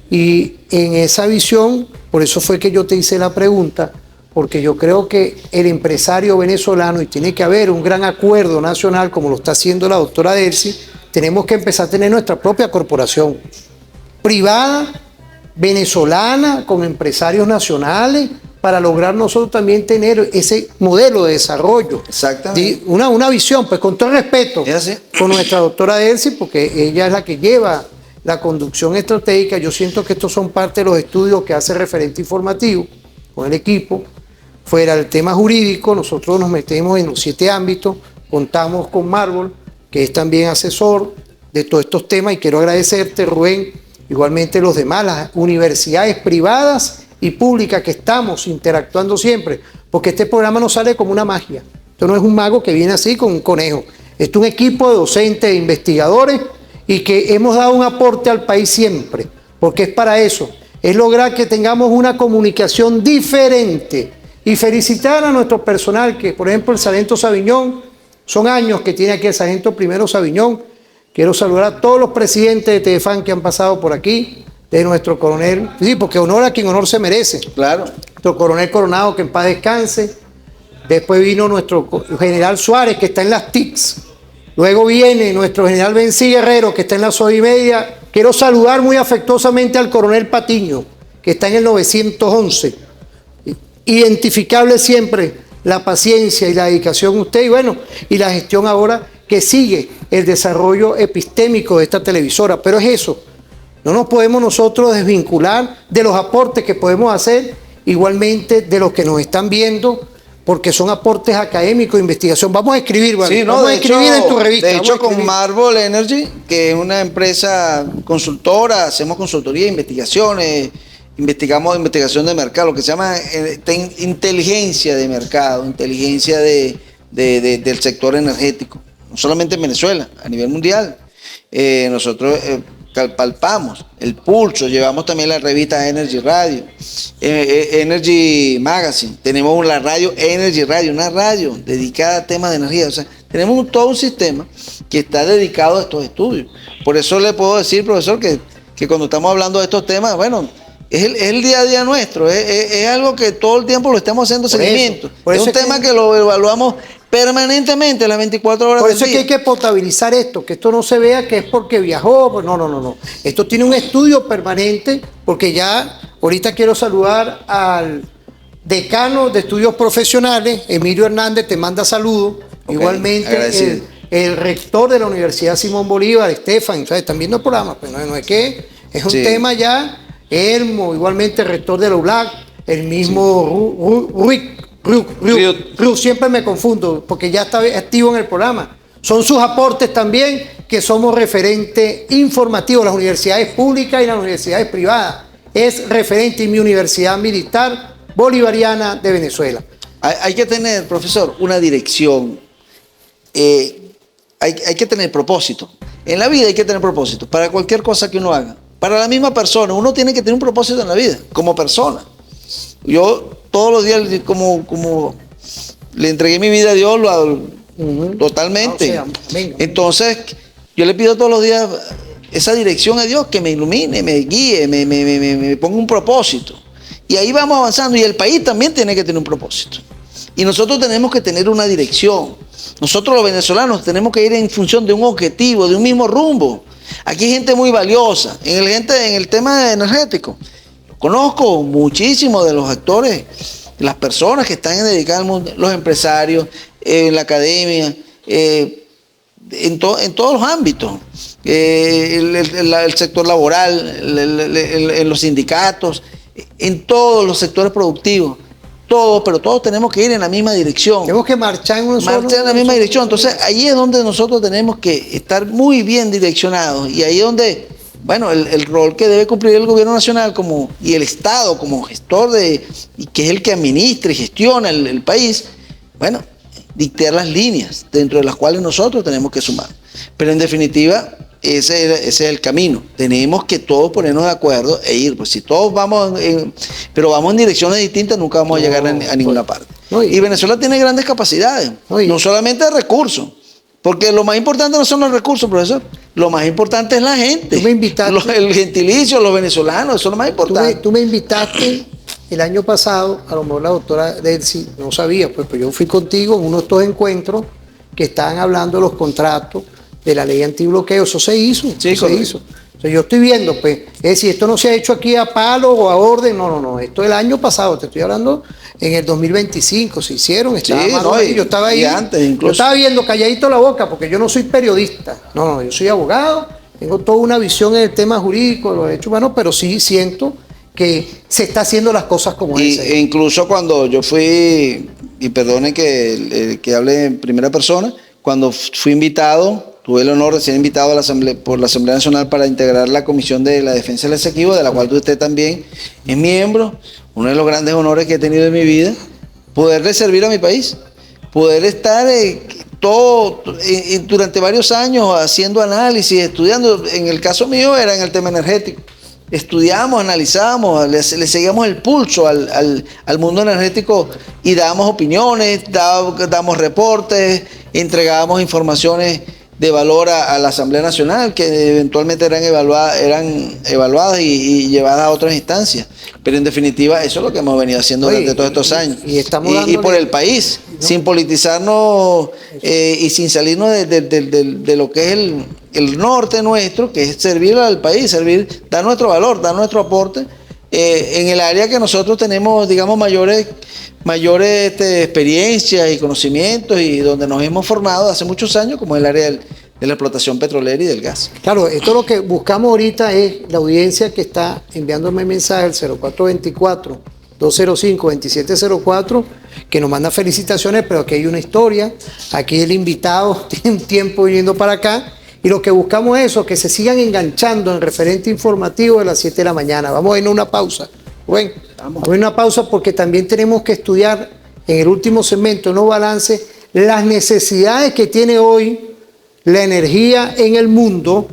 Y en esa visión, por eso fue que yo te hice la pregunta, porque yo creo que el empresario venezolano, y tiene que haber un gran acuerdo nacional, como lo está haciendo la doctora Delcy, tenemos que empezar a tener nuestra propia corporación privada, venezolana, con empresarios nacionales, para lograr nosotros también tener ese modelo de desarrollo. Exactamente. Una visión, pues con todo el respeto, con nuestra doctora Delcy, porque ella es la que lleva la conducción estratégica. Yo siento que estos son parte de los estudios que hace referente informativo con el equipo. Fuera del tema jurídico, nosotros nos metemos en los 7 ámbitos, contamos con Marvel, que es también asesor de todos estos temas, y quiero agradecerte, Rubén, igualmente los demás, las universidades privadas y públicas que estamos interactuando siempre, porque este programa no sale como una magia. Esto no es un mago que viene así con un conejo. Esto es un equipo de docentes e investigadores y que hemos dado un aporte al país siempre, porque es para eso, es lograr que tengamos una comunicación diferente y felicitar a nuestro personal, que por ejemplo el sargento Sabiñón, son años que tiene aquí el sargento primero Sabiñón. Quiero saludar a todos los presidentes de TEDEFAN que han pasado por aquí, de nuestro coronel, sí, porque honor a quien honor se merece. Claro. Nuestro coronel Coronado, que en paz descanse. Después vino nuestro general Suárez, que está en las TICs. Luego viene nuestro general Bencí Guerrero, que está en la SODIMEDIA. Quiero saludar muy afectuosamente al coronel Patiño, que está en el 911. Identificable siempre la paciencia y la dedicación de usted, y bueno, y la gestión ahora que sigue el desarrollo epistémico de esta televisora. Pero es eso, no nos podemos nosotros desvincular de los aportes que podemos hacer, igualmente de los que nos están viendo, porque son aportes académicos de investigación. Vamos a escribir, ¿vale? Sí, no, vamos a escribir en tu revista. De hecho, con Marvel Energy, que es una empresa consultora, hacemos consultoría, investigaciones, investigamos investigación de mercado, lo que se llama inteligencia de mercado, inteligencia del sector energético, no solamente en Venezuela, a nivel mundial. Nosotros palpamos el pulso, llevamos también la revista Energy Radio, Energy Magazine, tenemos la radio Energy Radio, una radio dedicada a temas de energía. O sea, tenemos todo un sistema que está dedicado a estos estudios. Por eso le puedo decir, profesor, que cuando estamos hablando de estos temas, bueno, es el día a día nuestro, es algo que todo el tiempo lo estamos haciendo seguimiento. Es un tema que lo evaluamos permanentemente las 24 horas del día. Por eso es que hay que potabilizar esto, que esto no se vea que es porque viajó. Pues no. Esto tiene un estudio permanente, porque ya ahorita quiero saludar al decano de estudios profesionales, Emilio Hernández, te manda saludos. Okay, igualmente el rector de la Universidad Simón Bolívar, Estefan, ¿sabes? También no es programa, pues no es que es un tema ya. Elmo, igualmente el rector de la ULAC, el mismo Riu, siempre me confundo porque ya está activo en el programa. Son sus aportes también, que somos referente informativo, las universidades públicas y las universidades privadas. Es referente en mi Universidad Militar Bolivariana de Venezuela. Hay que tener, profesor, una dirección, hay que tener propósito. En la vida hay que tener propósito, para cualquier cosa que uno haga. Para la misma persona, uno tiene que tener un propósito en la vida, como persona. Yo todos los días, como le entregué mi vida a Dios, totalmente. Entonces, yo le pido todos los días esa dirección a Dios, que me ilumine, me guíe, me ponga un propósito. Y ahí vamos avanzando, y el país también tiene que tener un propósito. Y nosotros tenemos que tener una dirección. Nosotros los venezolanos tenemos que ir en función de un objetivo, de un mismo rumbo. Aquí hay gente muy valiosa, en el tema energético. Conozco muchísimos de los actores, las personas que están dedicadas al mundo, los empresarios, en la academia, en todos los ámbitos, el sector laboral, en los sindicatos, en todos los sectores productivos. Pero todos tenemos que ir en la misma dirección. Tenemos que marchar en la misma dirección. Entonces, ahí es donde nosotros tenemos que estar muy bien direccionados. Y ahí es donde, bueno, el rol que debe cumplir el gobierno nacional y el Estado como gestor y que es el que administra y gestiona el país, bueno, dictar las líneas dentro de las cuales nosotros tenemos que sumar. Pero en definitiva, ese es el camino. Tenemos que todos ponernos de acuerdo e ir. Pues si todos pero vamos en direcciones distintas, nunca vamos a llegar a ninguna parte. Y Venezuela tiene grandes capacidades, no solamente de recursos, porque lo más importante no son los recursos, profesor. Lo más importante es la gente. Tú me invitaste, el gentilicio, los venezolanos, eso es lo más importante. Tú me invitaste el año pasado, a lo mejor la doctora Delcy no sabía, pues yo fui contigo en uno de estos encuentros que estaban hablando de los contratos, de la ley antibloqueo. Eso se hizo. Sí, se hizo. O sea, yo estoy viendo, pues, es decir, esto no se ha hecho aquí a palo o a orden, no. Esto el año pasado, te estoy hablando, en el 2025 se hicieron. Yo estaba ahí. Antes, incluso. Yo estaba viendo calladito la boca porque yo no soy periodista. No, yo soy abogado tengo toda una visión en el tema jurídico de los derechos humanos, pero sí siento que se está haciendo las cosas como E incluso cuando yo fui, y perdonen que hable en primera persona, cuando fui invitado, tuve el honor de ser invitado a la por la Asamblea Nacional para integrar la Comisión de la Defensa del Exequivo, de la cual usted también es miembro, uno de los grandes honores que he tenido en mi vida, poderle servir a mi país, poder estar durante varios años haciendo análisis, estudiando. En el caso mío era en el tema energético. Estudiamos, analizamos, le seguíamos el pulso al mundo energético y dábamos opiniones, damos reportes, entregábamos informaciones de valor a la Asamblea Nacional que eventualmente eran evaluadas y llevadas a otras instancias. Pero en definitiva eso es lo que hemos venido haciendo durante todos estos años. Y por el país, ¿no? Sin politizarnos y sin salirnos de lo que es el norte nuestro, que es servir al país, dar nuestro valor, dar nuestro aporte en el área que nosotros tenemos, digamos, mayores experiencias y conocimientos y donde nos hemos formado hace muchos años, como el área de la explotación petrolera y del gas. Claro, esto lo que buscamos ahorita es la audiencia que está enviándome mensaje al 0424-205-2704, que nos manda felicitaciones, pero aquí hay una historia, aquí el invitado tiene un tiempo viniendo para acá, y lo que buscamos es eso, que se sigan enganchando en el referente informativo de las 7 de la mañana. Vamos a ir a una pausa. Bueno, vamos a ir a una pausa porque también tenemos que estudiar en el último segmento, no balance, las necesidades que tiene hoy la energía en el mundo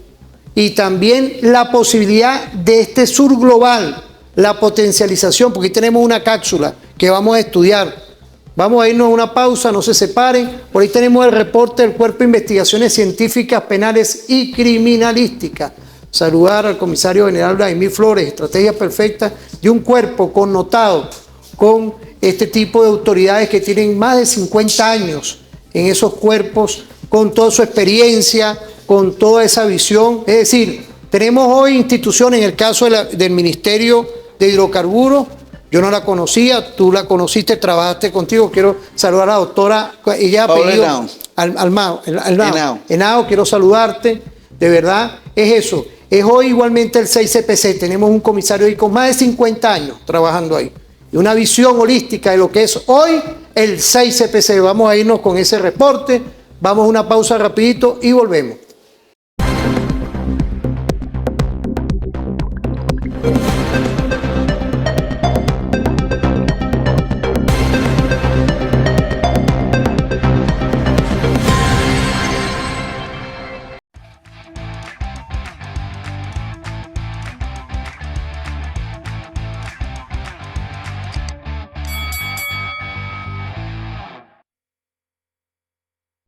y también la posibilidad de este sur global, la potencialización, porque aquí tenemos una cápsula que vamos a estudiar. Vamos a irnos a una pausa, no se separen. Por ahí tenemos el reporte del Cuerpo de Investigaciones Científicas, Penales y Criminalísticas. Saludar al comisario general Vladimir Flores, estrategia perfecta de un cuerpo connotado con este tipo de autoridades que tienen más de 50 años en esos cuerpos, con toda su experiencia, con toda esa visión. Es decir, tenemos hoy instituciones, en el caso del Ministerio de Hidrocarburos, yo no la conocía, tú la conociste, trabajaste contigo. Quiero saludar a la doctora, ella ha pedido Henao, quiero saludarte, de verdad, es eso. Es hoy igualmente el 6CPC, tenemos un comisario ahí con más de 50 años trabajando ahí. Y una visión holística de lo que es hoy el 6CPC. Vamos a irnos con ese reporte, vamos a una pausa rapidito y volvemos.